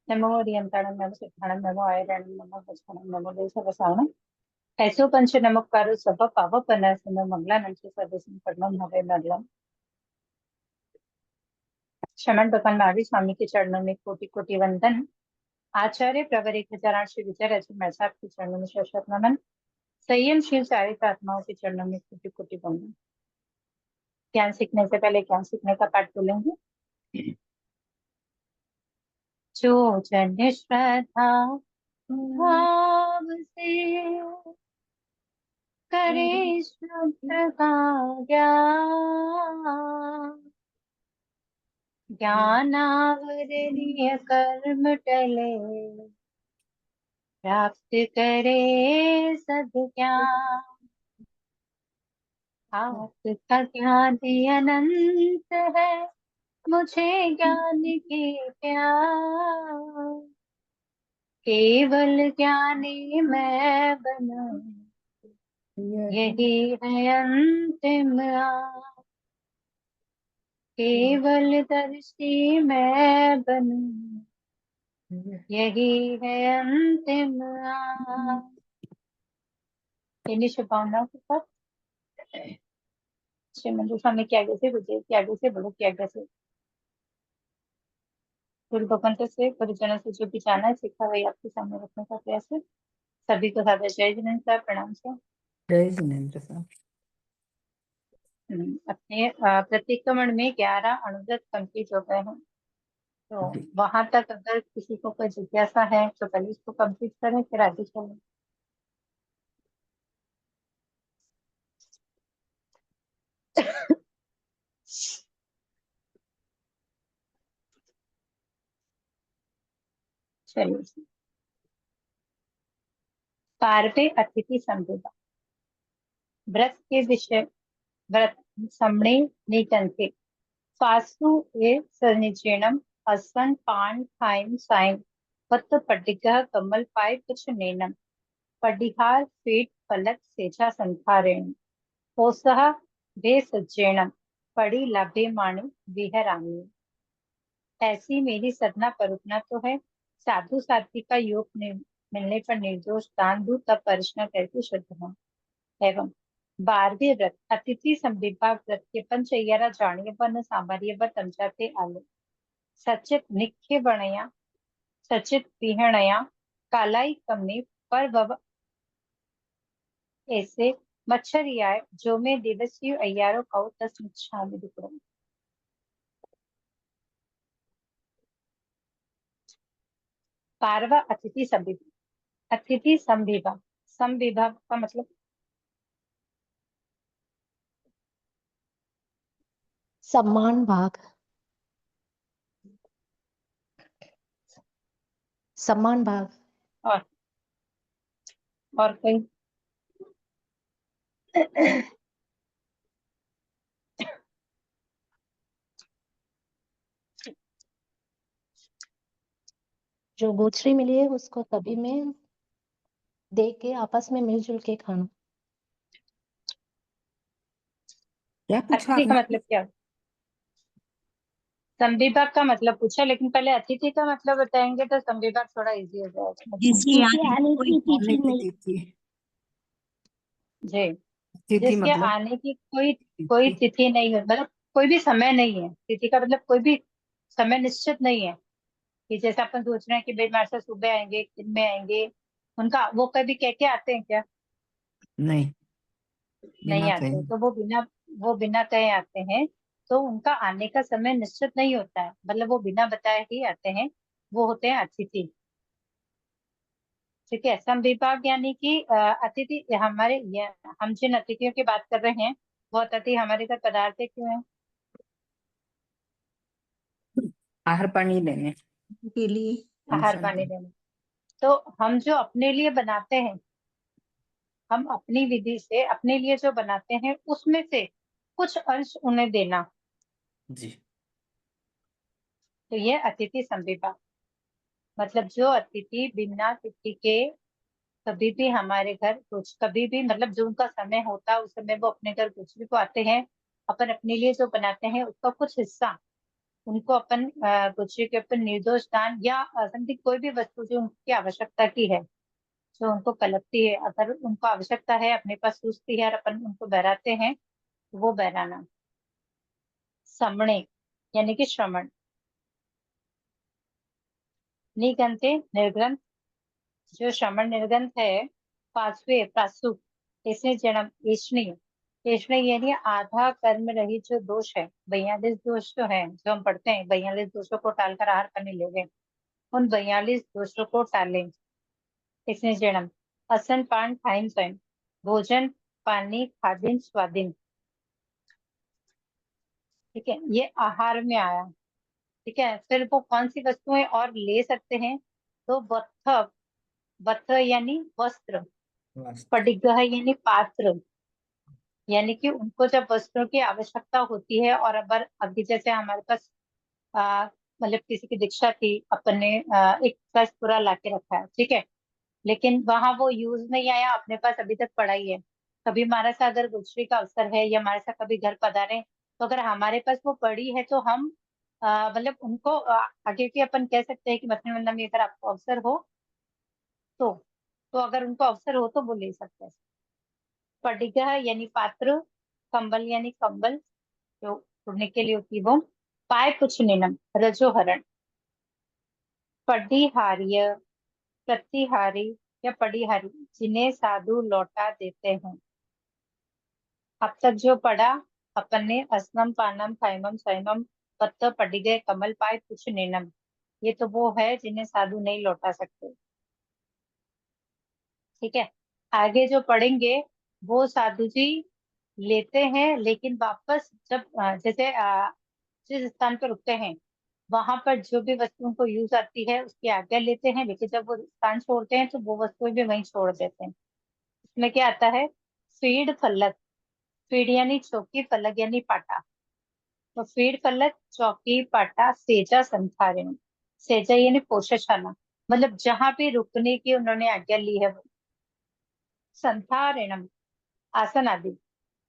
नमो ओरियंताणं नमो सिद्धाणं नमो आयरनं नमो वज्राणं नमो देशवसावनं ऐसो पंच नमोकारो सभ पावपनासनो मंगलानंच सर्वसिं परमं भवे नरलम। शमन भगवान महावीर स्वामी के चरणों में कोटि कोटि वंदन। आचार्य प्रवर 1008 विचार अजय साहब के चरणों में शत नमन। संयमशील चारित्र आत्माओं के चरणों में कोटि कोटि वंदन। ज्ञान सीखने से पहले ज्ञान सीखने का पाठ बोलेंगे। जो जन श्रद्धा भाव से करे शुद्ध का ज्ञान, ज्ञानावरणीय कर्म टले प्राप्त करे सद्ज्ञान। आपका ज्ञान अनंत है, मुझे ज्ञान की प्यास, केवल ज्ञानी मैं बनूं यही है अंतिम आस। केवल दर्शी मैं बनूं यही है अंतिम आस। इन्हीं शुभकामनाओं के साथ श्री मंजू स्वामी के आगे से विजय के आगे से बड़ों के आगे से गुरु भगवंत से गुरुजनों से जो भी जाना है सीखा वही आपके सामने रखने का प्रयास है। सभी को सादर जय जिनेन्द्र साहब, प्रणाम सर। जय जिनेन्द्र साहब। अपने प्रतिक्रमण में 11 अनुगत कंप्लीट हो गए हैं, तो वहां तक अगर किसी को कोई जिज्ञासा है तो पहले इसको कंप्लीट करें फिर आगे चलें। चलिए, पार्वे अतिथि संविदा। व्रत के विषय व्रत सम्णे नीटंते फासु ए सनिचेणम अस्वन पान खाइम साइम वत्त पड्डिगः कमल पाय कुछ नेनम पड्डिहार फीट फलक सेजा संधारेण कोसह वे सज्जेणम पड़ी लाभे माणि विहरामी। ऐसी मेरी सदना परुपना तो है, साधु साध्वी का योग मिलने पर निर्दोष दान दूं तब परिश्रम करके शुद्ध हूँ। एवं 12वें व्रत अतिथि संविभा व्रत के पंचयरा जानिए वन सामर्य व तमजाते आले सचित निख्य वणया सचित विहणया कालाई कमने पर वव ऐसे मच्छरियाय जो में दिवसीय अय्यारो कौ तस मिच्छामि दुक्कड़म। पारवा अतिथि संविभा। अतिथि संविभा, संविभा का मतलब सम्मान भाग, सम्मान भाग। और कोई जो गोचरी मिली है उसको तभी में दे के आपस में मिलजुल के खाना। क्या पूछा अतिथि का आपने? मतलब क्या? संविभाग का मतलब पूछा, लेकिन पहले अतिथि का मतलब बताएंगे तो संविभाग थोड़ा इजी हो जाएगा। जिसके आने की बोलने तिथि की नहीं। तिथि। जी, तिथि जिसके मतलब आने की कोई तिथि नहीं है, मतलब कोई भी समय नहीं है। तिथि का मतलब कोई भी समय निश्चित नहीं है कि जैसे अपन सोच रहे हैं कि भाई मास्टर सुबह आएंगे, दिन में आएंगे, उनका वो कभी कह के आते हैं क्या? नहीं, नहीं बिना आते, कहे। तो वो बिना कहे आते हैं, तो उनका आने का समय निश्चित नहीं होता है, मतलब वो बिना बताए ही आते हैं। वो होते हैं अतिथि। ठीक है, संविभाग यानी कि अतिथि हम जिन अतिथियों की बात कर रहे हैं वो अतिथि हमारे घर पधारते क्यों हैं? आहार पानी लेने के लिए। आहार पानी देने। तो हम जो अपने लिए बनाते हैं, हम अपनी विधि से अपने लिए जो बनाते हैं उसमें से कुछ अंश उन्हें देना, जी। तो ये अतिथि संविभाग। मतलब जो अतिथि बिना तिथि के कभी भी हमारे घर कुछ कभी भी, मतलब जो उनका समय होता है उस समय वो अपने घर कुछ भी को आते हैं, अपन अपने लिए जो बनाते हैं उसका कुछ हिस्सा उनको अपन गुच्छे के ऊपर निर्दोष दान या समथिंग कोई भी वस्तु जो उनकी आवश्यकता की है, जो उनको कलपती है, अगर उनको आवश्यकता है, अपने पास सूझती है और अपन उनको बहराते हैं, तो वो बहराना। समणे यानी कि श्रवण। निगंते निर्ग्रंथ, जो श्रवण निर्ग्रंथ है। पांचवे प्रासुप, इसने जन्म ऐष्णिय। ऐष्णिय यानी आधा कर्म रहित जो दोष है, 42 दोष जो है, जो हम पढ़ते हैं, 42 दोषों को टालकर आहार करने लगे, उन 42 दोषों को टालें। इसने जन्म असन पान खाइन स्वयं, भोजन पानी खादिन स्वादिन। ठीक है, ये आहार में आया। ठीक है, फिर वो कौन सी वस्तुएं और ले सकते हैं? तो वत्थ, वत्थ यानी वस्त्र, वास्तु। पडिग्गह यानी पात्र, यानी कि उनको जब वस्त्रों की आवश्यकता होती है, और अगर अभी जैसे हमारे पास आ, मतलब किसी की दीक्षा थी, अपन ने एक कष्ट पूरा ला के रखा है, ठीक है, लेकिन वहां वो यूज नहीं आया, अपने पास अभी तक पड़ा ही है। कभी हमारे साथ अगर गुजरी का अवसर है या हमारे साथ कभी घर पधारे, तो अगर हमारे पास वो पड़ी है तो हम मतलब उनको आगे भी अपन कह सकते हैं कि मछली मंडल में अगर आपको अवसर हो तो अगर उनको अवसर हो तो वो ले सकते हैं। पडिगह यानी पात्र, कंबल यानी कंबल जो उड़ने के लिए होती है वो। पाय पुछ निनम, रजोहरण। पडिहार्य, प्रतिहारी या पडिहारी, जिन्हें साधु लौटा देते हैं। अब तक जो पढ़ा अपन ने, असनम पानम खाइमम स्वयं पत्त पडिगे कमल पाय पुछ निनम, ये तो वो है जिन्हें साधु नहीं लौटा सकते। ठीक है, आगे जो पढ़ेंगे वो साधु जी लेते हैं, लेकिन वापस जब जैसे जिस स्थान पर रुकते हैं, वहां पर जो भी वस्तु उनको यूज आती है उसकी आज्ञा लेते हैं, लेकिन जब वो स्थान छोड़ते हैं तो वो वस्तुएं भी वहीं छोड़ देते हैं। इसमें क्या आता है? फीड फलक, फीड यानी चौकी, फलक यानी पाटा। तो फीड फलक, चौकी, पाटा, सेजा संथारिणी। सेजा यानी पोषशाला, मतलब जहां भी रुकने की उन्होंने आज्ञा ली है वो। संथारिणम, आसन आदि।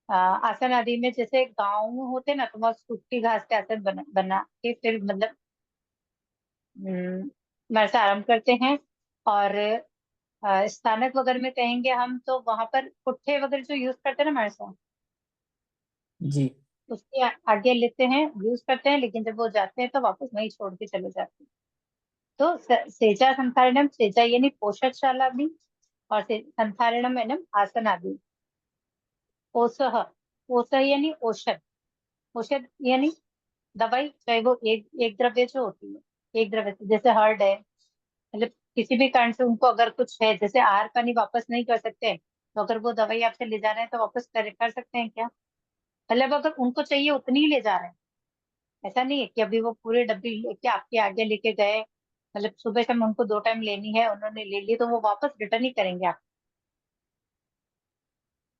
आसन आदि में जैसे गाँव में होते ना, तो वहाँ सूखी घास के आसन बना के फिर मतलब हमारे से आराम करते हैं। और स्थानक वगैरह में कहेंगे हम, तो वहां पर पुट्ठे वगैरह जो यूज करते हैं ना हमारे साथ, जी। उसकी आज्ञा लेते हैं, यूज करते हैं, लेकिन जब वो जाते हैं तो वापस वहीं छोड़ के चले जाते हैं। तो सेजा संथारणम, सेजा यानी पोषकशाला भी, और संथारणम एनम आसन आदि। ओसह, ओसह यानी औषध, औषध यानी दवाई, चाहे वो एक एक द्रव्य जो होती है, एक द्रव्य से, जैसे हर्ड है, मतलब किसी भी कारण से उनको अगर कुछ है, जैसे आहार पानी वापस नहीं कर सकते, तो अगर वो दवाई आपसे ले जा रहे हैं तो वापस कर सकते हैं क्या? मतलब अगर उनको चाहिए उतनी ही ले जा रहे हैं, ऐसा नहीं है कि अभी वो पूरे डब्बी लेके आपके आगे लेके गए, मतलब सुबह शाम उनको 2 टाइम लेनी है, उन्होंने ले ली तो वो वापस रिटर्न ही करेंगे आप।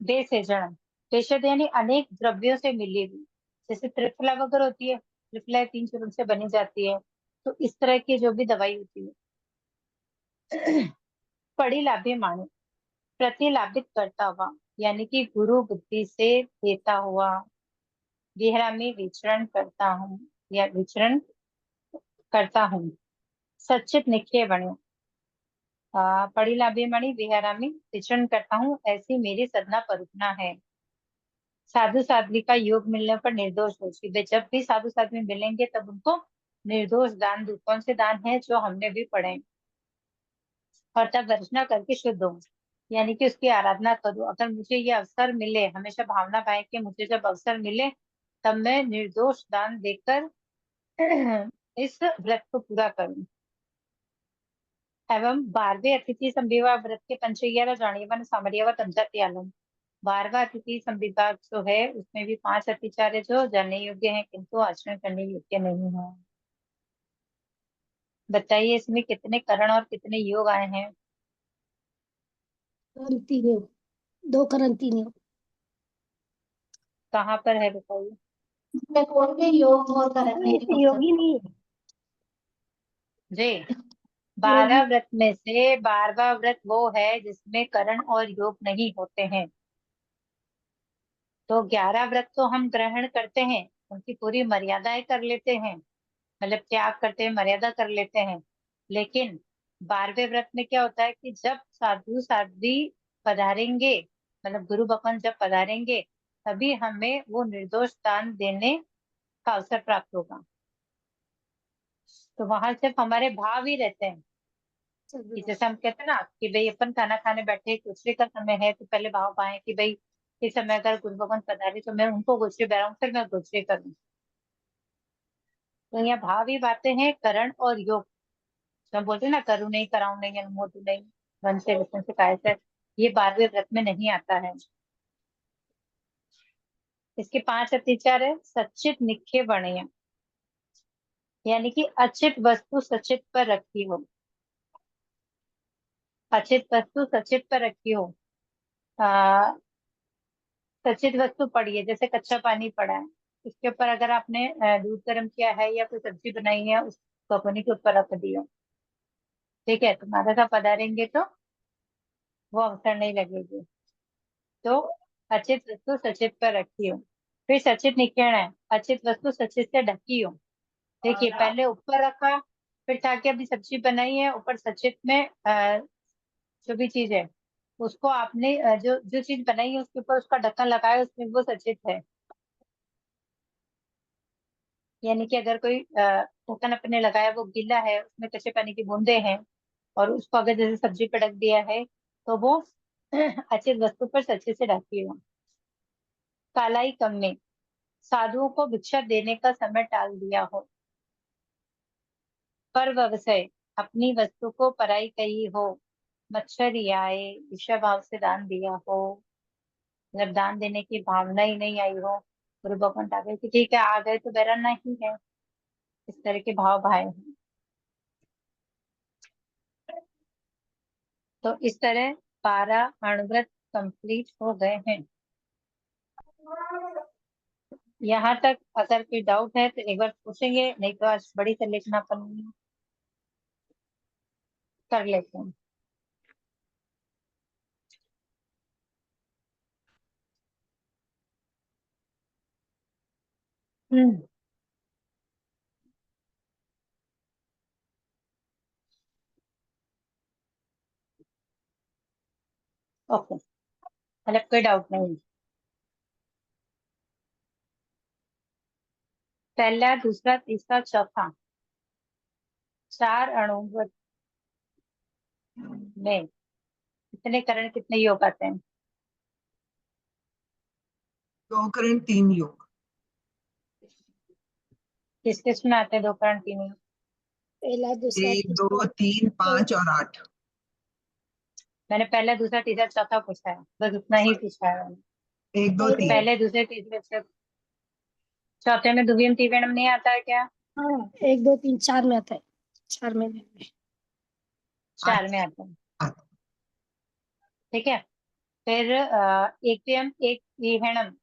बेसेजन, बेशद यानी अनेक द्रव्यों से मिली हुई, जैसे त्रिफला वगैरह होती है, त्रिफला 3 चूर्ण से बनी जाती है, तो इस तरह की जो भी दवाई होती है। पड़ी लाभे माने, प्रतिलाभित करता हुआ, यानी कि गुरु बुद्धि से देता हुआ, विहरा में विचरण करता हूँ या विचरण करता हूँ। सचित निखिय बने, पड़ी लाभे मणि विहरा में विचरण करता हूँ, ऐसी मेरी सदना परुपना है। साधु साध्वी का योग मिलने पर निर्दोष हो, वे जब भी साधु साध्वी मिलेंगे तब उनको निर्दोष दान दूं। कौन से दान है? जो हमने भी पढ़े। और तब वर्षना करके शुद्ध हो, यानी कि उसकी आराधना करूं। अगर मुझे ये अवसर मिले, हमेशा भावना पाए कि मुझे जब अवसर मिले तब मैं निर्दोष दान देकर इस व्रत को पूरा करूं। एवं 12वें अतिथि संविवाह व्रत के पंचग्यारह जानिवन सामरिया तंत्रत्यालम। 12वां अतिथि संविभाग जो है उसमें भी 5 अतिचार्य जो जानने योग्य हैं किंतु आचरण करने योग्य नहीं है। बताइए इसमें कितने करण और कितने योग आए हैं? Continue, 2 continue. कहाँ पर है बताइए? इसमें कोई भी योग होता है नहीं हो योगी सकता। नहीं है। जी, योगी 12 व्रत में से 12वां व्रत वो है जिसमें करण और योग नहीं होते हैं। तो 11 व्रत तो हम ग्रहण करते हैं, उनकी पूरी मर्यादाएं कर लेते हैं, मतलब त्याग करते हैं, मर्यादा कर लेते हैं। लेकिन 12वें व्रत में क्या होता है कि जब साधु साध्वी पधारेंगे, मतलब गुरु भगवान जब पधारेंगे, तभी हमें वो निर्दोष दान देने का अवसर प्राप्त होगा। तो वहां सिर्फ हमारे भाव ही रहते हैं कि जैसे हम कहते हैं ना कि भाई अपन खाना खाने बैठे, गुस्से का समय है, तो पहले भाव पाए कि भाई इस समय अगर गुरु भगवान पधारे तो मैं उनको गुस्से बहराऊं, फिर मैं गुस्से करूं। तो यहाँ भाव ही बातें हैं, करण और योग। तो हम बोलते हैं ना, करूं नहीं, कराऊं नहीं, अनुमोदू नहीं, मन से वचन से काया से, ये 12वें व्रत में नहीं आता है। इसके 5 अतिचार है। सच्चित निखे बणिया, यानी कि अचित वस्तु सचित पर रखी हो। अचित वस्तु सचित पर रखी हो। आ, सचित वस्तु पड़ी है, जैसे कच्चा पानी पड़ा है, उसके ऊपर अगर आपने दूध गर्म किया है या कोई सब्जी बनाई है, उस कपनी के ऊपर रख दिया, ठीक है, तो माता साहब पधारेंगे तो वो अवसर नहीं लगेगी। तो अचित वस्तु सचित पर रखी हो। फिर सचित निकीर्ण है, अचित वस्तु सचित से ढकी हो। देखिए, पहले ऊपर रखा, फिर ताकि अभी सब्जी बनाई है, ऊपर सचित में जो भी चीज है उसको आपने जो जो चीज बनाई है उसके ऊपर उसका ढक्कन लगाया, उसमें वो सचित है। यानी कि अगर कोई ढक्कन अपने लगाया वो गीला है, उसमें कच्चे पानी की बूंदे हैं, और उसको अगर जैसे सब्जी पे ढक दिया है, तो वो अचित वस्तु पर सच्चे से ढकी हो। कालाई कम में, साधुओं को भिक्षा देने का समय टाल दिया हो। पर व्यवसाय, अपनी वस्तु को पराई कही हो। मच्छर ही आए, ईर्ष्या भाव से दान दिया हो, मतलब दान देने की भावना ही नहीं आई हो। गुरु भगवान ठाकुर की ठीक है, आ गए तो बेराना ही है, इस तरह के भाव भाए हैं। तो इस तरह 12 अणुव्रत कंप्लीट हो गए हैं। यहाँ तक अगर कोई डाउट है तो एक बार पूछेंगे, नहीं तो आज बड़ी से लिखना अपन कर लेते हैं। हम्म, ओके, मतलब कोई डाउट नहीं। पहला, दूसरा, तीसरा, चौथा, 4 अणुव्रत में कितने करण, कितने योग आते हैं? 2 करण 3 योग। किस किस में आते हैं 2 करण 3 योग? पहला दूसरा 1 2 तीसरा 3 5 और 8। मैंने पहला, दूसरा, तीसरा, चौथा पूछा है, बस उतना ही पूछा है मैंने। 1 2 तो 3। पहले, दूसरे, तीसरे से चौथे में द्वितीयम त्रिवेणम नहीं आता है क्या? हाँ 1 2 3 4 में आता है, 4 में 4 में आता है, 8। ठीक है। फिर एक विहम एक विहणम,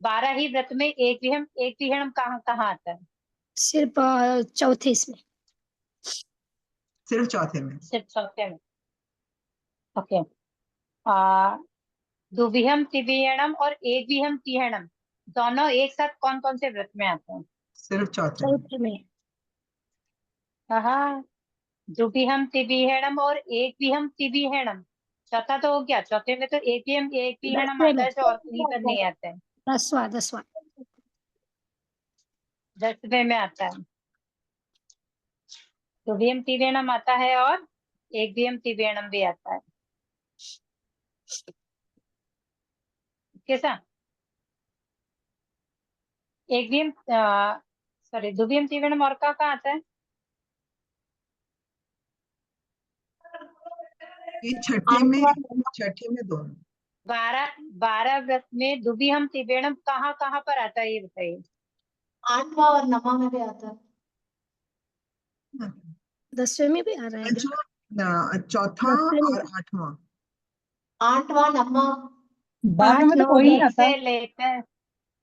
12 ही व्रत में एक विहम एक विहणम कहाँ कहाँ आता है? सिर्फ चौथे इसमें। सिर्फ चौथे में। सिर्फ चौथे में, ओके। आ द्विविहम त्रिविहणम और एक विहम त्रिहणम दोनों एक साथ कौन कौन से व्रत में आते हैं? सिर्फ चौथे में। चौथे में हाँ, द्विविहम त्रिविहणम और एक विहम त्रिविहणम, चौथा तो हो गया। चौथे में तो एक विहम एक विहणम 10वें आता में है, जो और कहीं पर नहीं आता है। 10वां 10वें में आता है, द्विविहम त्रिविहणम आता है, और एक विहम त्रिविहणम भी आता है। कैसा? एक विहम, सॉरी, द्विविहम त्रिविहणम और कहाँ आता है? ये छठे में दोनों। 12 व्रत में द्विविहम त्रिवेणम कहाँ कहाँ पर आता है, ये बताइए। 8वां और 9वां में भी आता है, 10वें में भी आ रहा है ना, चौथा 10वें में और 8वां। 8वां 9वां 12 में तो 8 9 कोई नहीं 10 आता।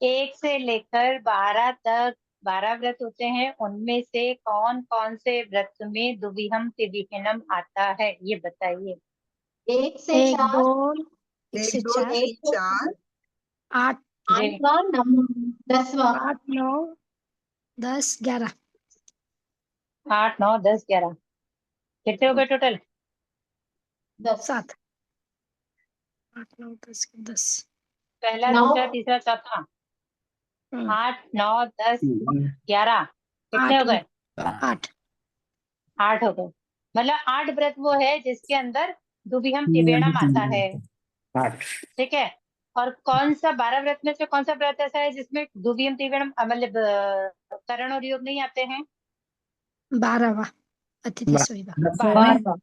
एक से लेकर 12 तक 12 व्रत होते हैं, उनमें से कौन कौन से व्रत में द्विविहम त्रिविहनम आता है, ये बताइए। 1 से 4 1 से 1 2 4 3 4 8 जी, 8वां 9वां 10वां 8 9 10 11 8, 9, 10, 11 कितने हो गए टोटल? 7 8 9 10 10 पहला, 9 दूसरा, तीसरा, चौथा। 8, 9, 10, 11 कितने हो 8 गए? 8 8 हो गए। मतलब 8 व्रत वो है जिसके अंदर दुविहम त्रिवेणम आता है। 8 ठीक है। और कौन सा 12 व्रत में से कौन सा व्रत ऐसा है जिसमें दुविहम त्रिवेणम मतलब करण और योग नहीं आते हैं? 12वां अतिथि सोईवा 12।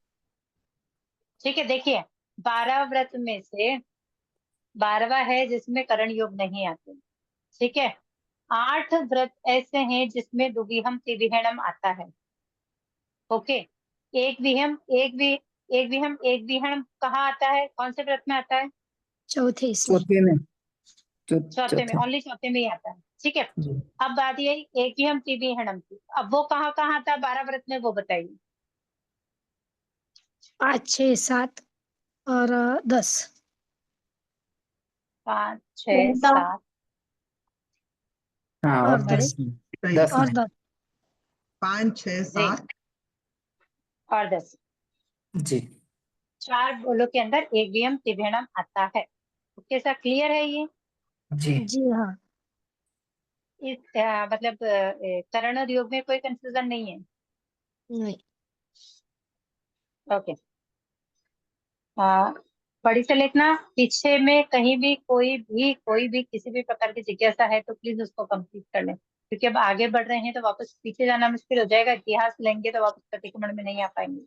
ठीक है, देखिए 12 व्रत में से 12वां है जिसमें करण योग नहीं आते। ठीक है। 8 व्रत ऐसे हैं जिसमें दुविहम त्रिविहणम आता है। ओके। एक विहम एक भी एक विहम एक विहणम कहाँ आता है, कौन से व्रत में आता है? चौथे इसमें चौथे में चौथे में, चौथे ओनली चौथे में ही आता है। ठीक है। जी। अब बात ये एक विहम त्रिविहणम की, अब वो कहाँ कहाँ आता है 12 व्रत में, वो बताइए। 5 6 7 और 10 5, 6, 7 हाँ और और 10 सही। 10 और में 10 5 6 जी 7 और 10, जी 4 बोलो के अंदर एक विहम त्रिविहणम आता है। ओके सर, क्लियर है ये? जी जी हाँ इस मतलब करण और योग में कोई कंफ्यूजन नहीं है। नहीं ओके। बड़ी से लिखना, पीछे में कहीं भी कोई भी किसी भी प्रकार की जिज्ञासा है तो प्लीज उसको कंप्लीट कर लें, क्योंकि अब आगे बढ़ रहे हैं तो वापस पीछे जाना मुश्किल हो जाएगा। इतिहास लेंगे तो वापस प्रतिक्रमण में नहीं आ पाएंगे।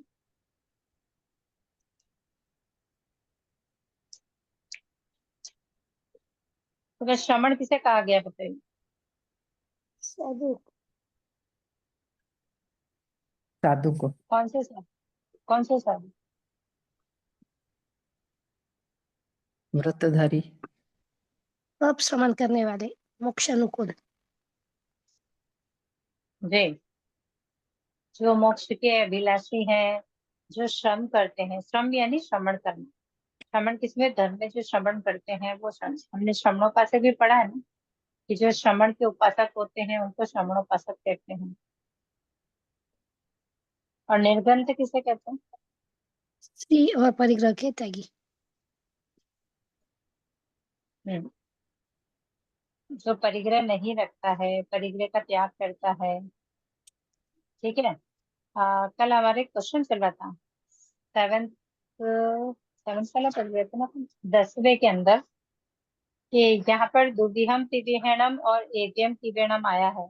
तो बस श्रवण किसे कहा गया बताइए? साधु साधु को कौन से साधु? कौन से साधु? व्रतधारी सब श्रमण करने वाले मोक्ष अनुकूल जी, जो मोक्ष के अभिलाषी हैं, जो श्रम करते हैं, श्रम यानी श्रवण करना। श्रवण किसमें? धर्म में जो श्रवण करते हैं वो श्रम, हमने श्रवणोपासक भी पढ़ा है ना, कि जो श्रवण के उपासक होते हैं उनको श्रवणोपासक कहते हैं। और निर्ग्रंथ किसे कहते हैं? स्त्री और परिग्रह के त्यागी हम्म, जो परिग्रह नहीं रखता है, परिग्रह का त्याग करता है। ठीक है। कल हमारे क्वेश्चन चल रहा था, सेवेंथ सेवेंथ वाला पढ़ रहे थे ना अपन, 10वें के अंदर, कि यहाँ पर दुविहम त्रिविहणम और एकम त्रिविहणम आया है,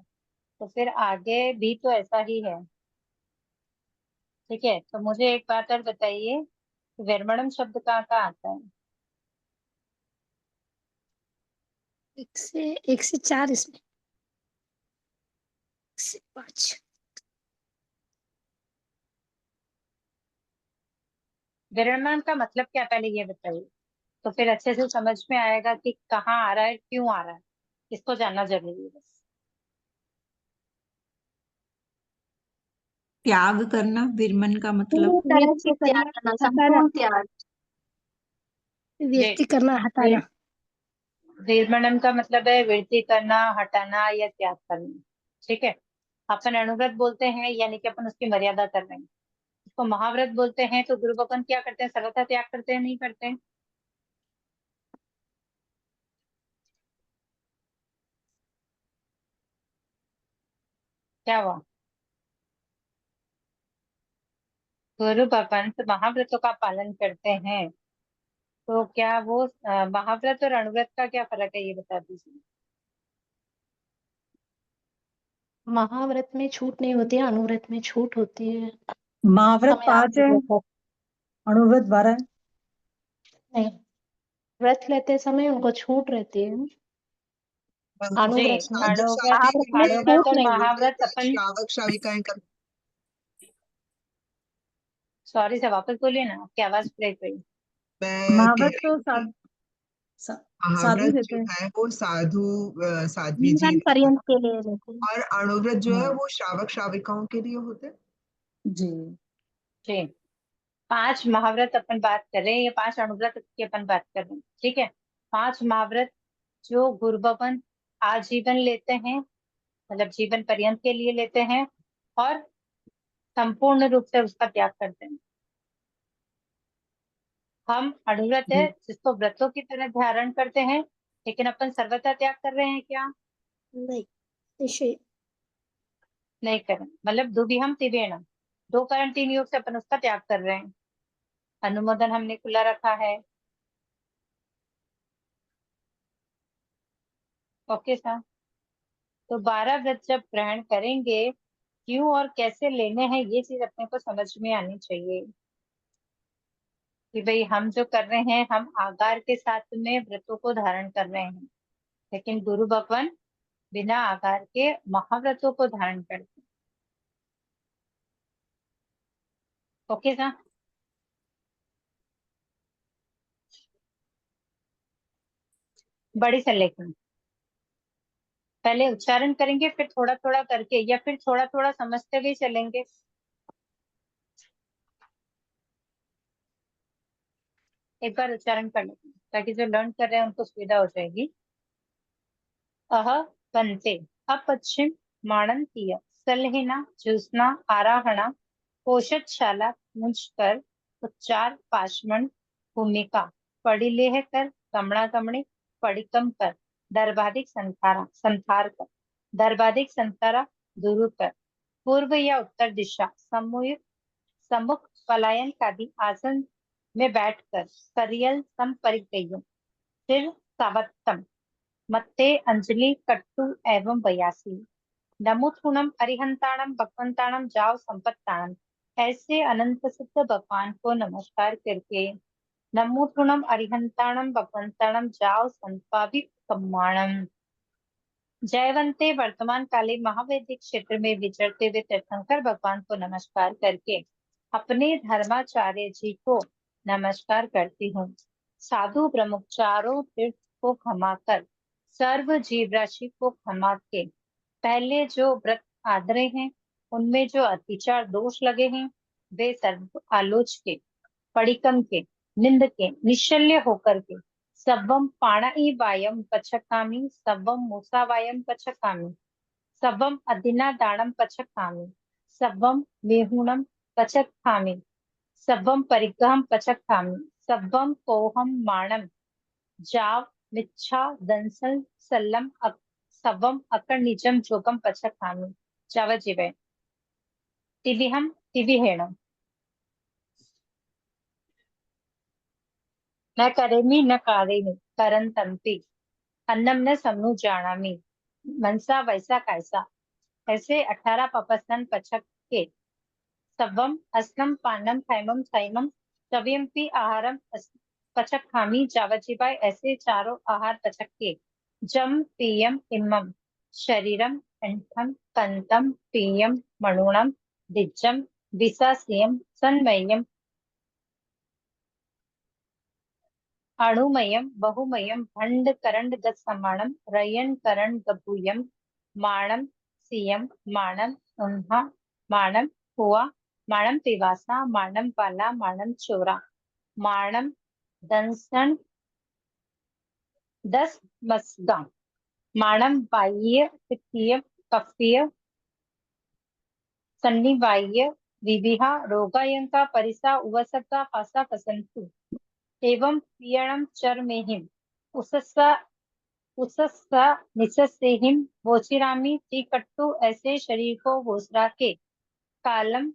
तो फिर आगे भी तो ऐसा ही है। ठीक है, तो मुझे एक बात और बताइए, वर्मणम शब्द कहाँ कहाँ आता है? 1 से 4 इसमें 1 से 5 विरमण का मतलब क्या, पहले ये बताइए, तो फिर अच्छे से समझ में आएगा कि कहाँ आ रहा है, क्यों आ रहा है। इसको जानना जरूरी है बस। त्याग करना, विरमन का मतलब पूरी तरह से त्याग करना संपूर्ण त्याग जी, व्यक्ति करना हटाना विरमणम का मतलब है वृद्धि करना, हटाना या त्याग करना। ठीक है। अपन अनुव्रत बोलते हैं यानी कि अपन उसकी मर्यादा कर रहे हैं। उसको महाव्रत बोलते हैं तो गुरु अपन क्या करते हैं, सर्वथा त्याग करते हैं, नहीं करते हैं? क्या हुआ? गुरु अपन तो महाव्रतों का पालन करते हैं, तो क्या वो महाव्रत और अणुव्रत का क्या फर्क है, ये बता दीजिए। महाव्रत में छूट नहीं होती है अनुव्रत में छूट होती है महाव्रत समय 5 आगे है, रहता अणुव्रत 12 है। नहीं व्रत लेते समय उनको छूट रहती है जी, अनुव्रत में साधु अणुव्रत साध्वी महाव्रत में करते हैं अणुव्रत छूट और नहीं है महाव्रत अपन, श्रावक श्राविकाएं करते सॉरी से वापस बोलिए ना, आपकी आवाज ब्रेक हुई। मैं कह महाव्रत रही तो हूँ कि साध्वी महाव्रत देते जो हैं। है वो साधु साध्वी जी जीवन पर्यंत के लिए रहते हैं और अणुव्रत जो है हाँ वो श्रावक श्राविकाओं के लिए होते हैं। जी जी, 5 महाव्रत अपन बात कर रहे हैं, ये 5 अणुव्रत की अपन बात कर रहे हैं। ठीक है। 5 महाव्रत जो गुरु भवन आजीवन लेते हैं, मतलब जीवन पर्यंत के लिए लेते हैं, और संपूर्ण रूप से उसका त्याग करते हैं। हम अणुव्रत है जिसको व्रतों की तरह धारण करते हैं, लेकिन अपन सर्वथा त्याग कर रहे हैं क्या? नहीं, निश्चय नहीं कर रहे। मतलब दुविहम तिवेणम, 2 कारण 3 योग से अपन उसका त्याग कर रहे हैं। अनुमोदन हमने खुला रखा है। Okay sir. तो 12 व्रत जब ग्रहण करेंगे, क्यों और कैसे लेने हैं, ये चीज अपने को समझ में आनी चाहिए कि भाई हम जो कर रहे हैं, हम आगार के साथ में व्रतों को धारण कर रहे हैं, लेकिन गुरु भगवान बिना आगार के महाव्रतों को धारण करते हैं। Okay sir. बड़ी संलेखन पहले उच्चारण करेंगे, फिर थोड़ा थोड़ा करके या फिर थोड़ा थोड़ा समझते हुए चलेंगे। एक बार उच्चारण कर लेते हैं ताकि जो लर्न कर रहे हैं उनको सुविधा हो जाएगी। अह पंते अपश्चिम माणंतीय सलहिना ज्योत्स्ना आराहणा पोषदशाला मुझकर उच्चार पाशमण भूमिका पड़ी लेह कर कमणा कमणे पड़िकम कर दर्भाधिक संथारा संथार कर दर्भाधिक संथारा दुरु कर पूर्व या उत्तर दिशा सम्मुख पलायन कादि आसन में बैठकर करियल संपरिगय्य फिर सावत्तम मत्ते अंजलि कट्टु एवं बयासी नमुथुणम अरिहंताणम भगवंताणम जाव संपत्ताणम, ऐसे अनंत सिद्ध भगवान को नमस्कार करके नमुथुणम अरिहंताणम भगवंताणम जाव संपावि कम्माणम। जयवंते वर्तमान काले महावैदिक क्षेत्र में विचरते हुए तीर्थंकर भगवान को नमस्कार करके अपने धर्माचार्य जी को नमस्कार करती हूँ। साधु प्रमुख चारों तीर्थ को क्षमा कर सर्व जीव राशि को क्षमा के पहले जो व्रत आदरे हैं, उनमें जो अतिचार दोष लगे हैं, वे सर्व आलोच के पड़िकम के निंद के निश्चल्य होकर के सवम पाणि वायम पचकामी सवम मूसा वायम पचकामी सवम अदिना दानम पचकामी सवम मेहुणम पचकामी सवम परिग्रहम पचकामी सवम कोहम माणम जाव मिच्छा दंसल सल्लम सवम अकर्णिजम जोगम पचकामी जावजीवय तिविहम तिविहेणम न करेमि न कारेमि करंतंपि अन्नम न समनु जानामि मनसा वैसा कैसा, ऐसे 18 पपस्तन पचक के सवम अस्नम पानम खैमम थैमम सव्यम्पि आहारम पचक खामी जावजीवाय, ऐसे चारों आहार पचक के जम पीयम इमम शरीरम कंठम कंतम पीयम मणुणम दिज्जम विसासियम सन्मय्यम अणुमयम बहुमयम भंड करंड गत्समाणम रयन करण गभूयम माणम सियम माणम उन्हा माणम हुआ माणम पिवासा माणम पाला माणम चोरा माणम दंसन 10 मस्गा माणम बाह्य पित्तीय कफीय सन्निवाह्य विविहा रोगायंका परिसा उवसका फासा फसंतु एवं पीयणम चरमेहिम उसस्सा उसस्सा निसस्सेहिम वोचिरामी त्रिकट्टु, ऐसे शरीर को वोसरा के कालम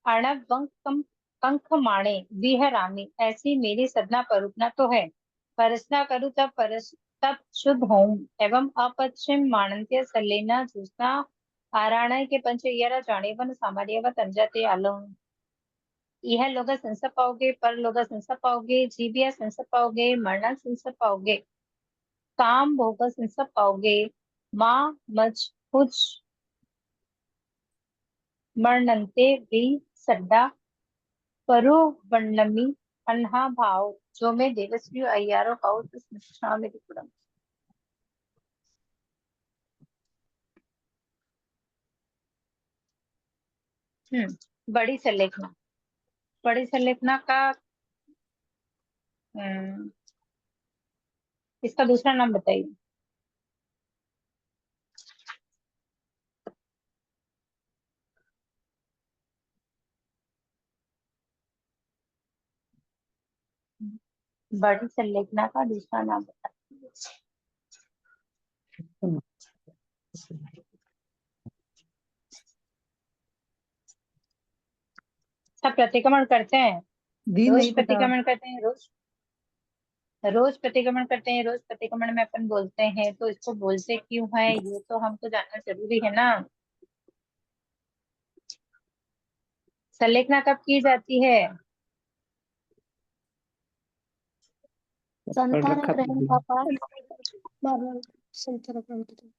अणवंकम पंख माणे विहरामी, ऐसी मेरी सदना परुपना तो है। परसना करूँ तब शुद्ध होऊं एवं अपश्चिम माणंत्य सलेना जूसना आराणय के पंच यरा जानेवन सामार्यवत अंजते आलम। यह लोग संसा पाओगे, पर लोग संसा पाओगे, जीविया संसा पाओगे, मरना संसा पाओगे, काम भोग संसा पाओगे, माँ मज कुछ मरणंते भी सड्डा परो वर्णमी अन्हा भाव, जो मैं देवस्वी अय्यारो पाओ तो संस्था में दिखुड़म। बड़ी संलेखना, बड़ी संलेखना का इसका दूसरा नाम बताइए। बड़ी संलेखना का दूसरा नाम बताइए। सब प्रतिक्रमण करते हैं, दी रोज नहीं पता। प्रतिक्रमण करते हैं, रोज रोज प्रतिक्रमण करते हैं, रोज प्रतिक्रमण में अपन बोलते हैं, तो इसको बोलते क्यों है ये तो हमको जानना जरूरी है ना। संलेखना कब की जाती है? संतारा रखा ग्रहण भी का पाठ बार-बार संतारा ग्रहण की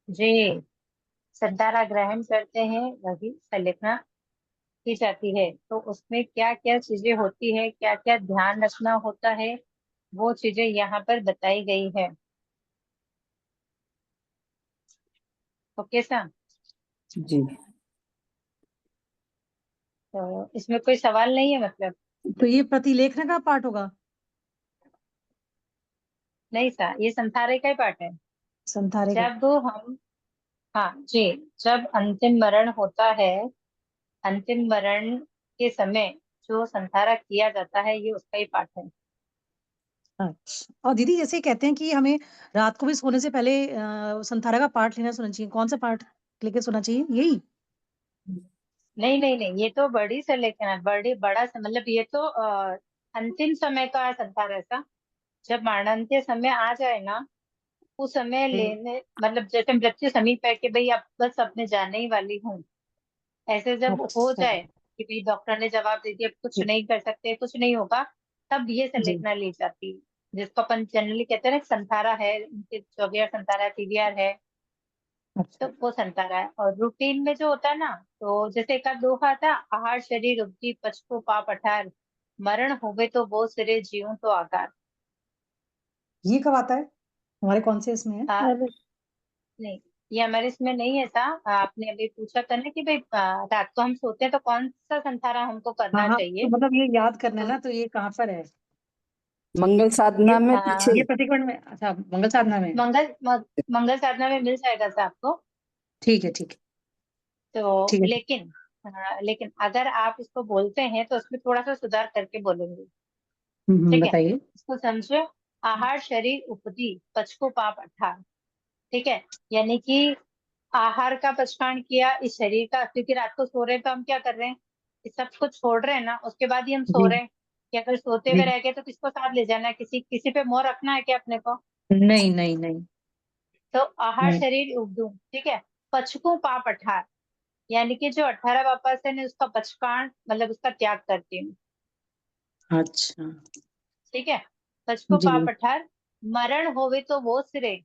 जी, संतारा ग्रहण करते हैं वही संलेखना की जाती है। तो उसमें क्या क्या चीजें होती है, क्या क्या ध्यान रखना होता है, वो चीजें यहाँ पर बताई गई है। ओके सर, जी। तो इसमें कोई सवाल नहीं है मतलब? तो ये प्रतिलेखन का पाठ होगा? नहीं सर, ये संथारे का ही पाठ है। संथारे का। जब हम, हाँ जी, जब अंतिम मरण होता है, अंतिम मरण के समय जो संथारा किया जाता है, ये उसका ही पाठ है। अच्छा। और दीदी जैसे कहते हैं कि हमें रात को भी सोने से पहले संथारा का पाठ लेना सुनना चाहिए, कौन सा पाठ लेके सोना चाहिए? यही? नहीं नहीं नहीं, ये तो बड़ी संलेखन है, मतलब ये तो अंतिम समय का संथारा ऐसा, जब मरणांत्य समय आ जाए ना, उस समय लेने, मतलब जैसे मृत्यु समीप है कि भाई अब बस अपने जाने ही वाली हूँ, ऐसे जब हो अच्छा। जाए कि भाई डॉक्टर ने जवाब दे दिया कुछ नहीं कर सकते, कुछ नहीं होगा, तब ये जी। संलेखना ली जाती है, जिसको अपन जनरली कहते हैं ना संथारा है, उनके चौगियार संथारा TVR है, तो अच्छा। वो संथारा है। और रूटीन में जो होता है ना, तो जैसे एक दोहा था, आहार शरीर उपजी पचको पाप अठार, मरण होवे तो वो सिरे जीऊं तो आकार। ये कब आता है? हमारे कौन से इसमें है? आ, और नहीं, ये हमारे इसमें नहीं है सा। आपने अभी पूछा था ना कि भाई रात को हम सोते हैं तो कौन सा संथारा हमको हाँ करना हाँ, तो चाहिए। मतलब ये याद करना है तो ना, तो ये कहाँ पर है? मंगल साधना में पीछे। ये प्रतिक्रमण में, अच्छा मंगल साधना में। मंगल साधना में मिल जाएगा सा आपको। ठीक है ठीक है। तो ठीक है। लेकिन अगर आप इसको बोलते हैं तो उसमें थोड़ा सा सुधार करके बोलेंगे। ठीक है, बताइए। इसको समझो। आहार शरीर उपजी पचको पाप अठार। ठीक है, यानी कि आहार का पचकान किया, इस शरीर का, क्योंकि रात को सो रहे हैं तो हम क्या कर रहे हैं, इस सब कुछ छोड़ रहे हैं ना, उसके बाद ही हम सो जी रहे हैं। कि अगर सोते जी। हुए रह गए तो किसको साथ ले जाना है, किसी किसी पे मोह रखना है क्या अपने को? नहीं नहीं नहीं तो आहार नहीं। शरीर उपदू, ठीक है, पचकू पाप अठार, यानी कि जो 18 वापस है ने उसका पचकान, मतलब उसका त्याग करती हूँ। अच्छा। ठीक है, पचकू जी। पाप अठार, मरण होवे तो वो सिरे,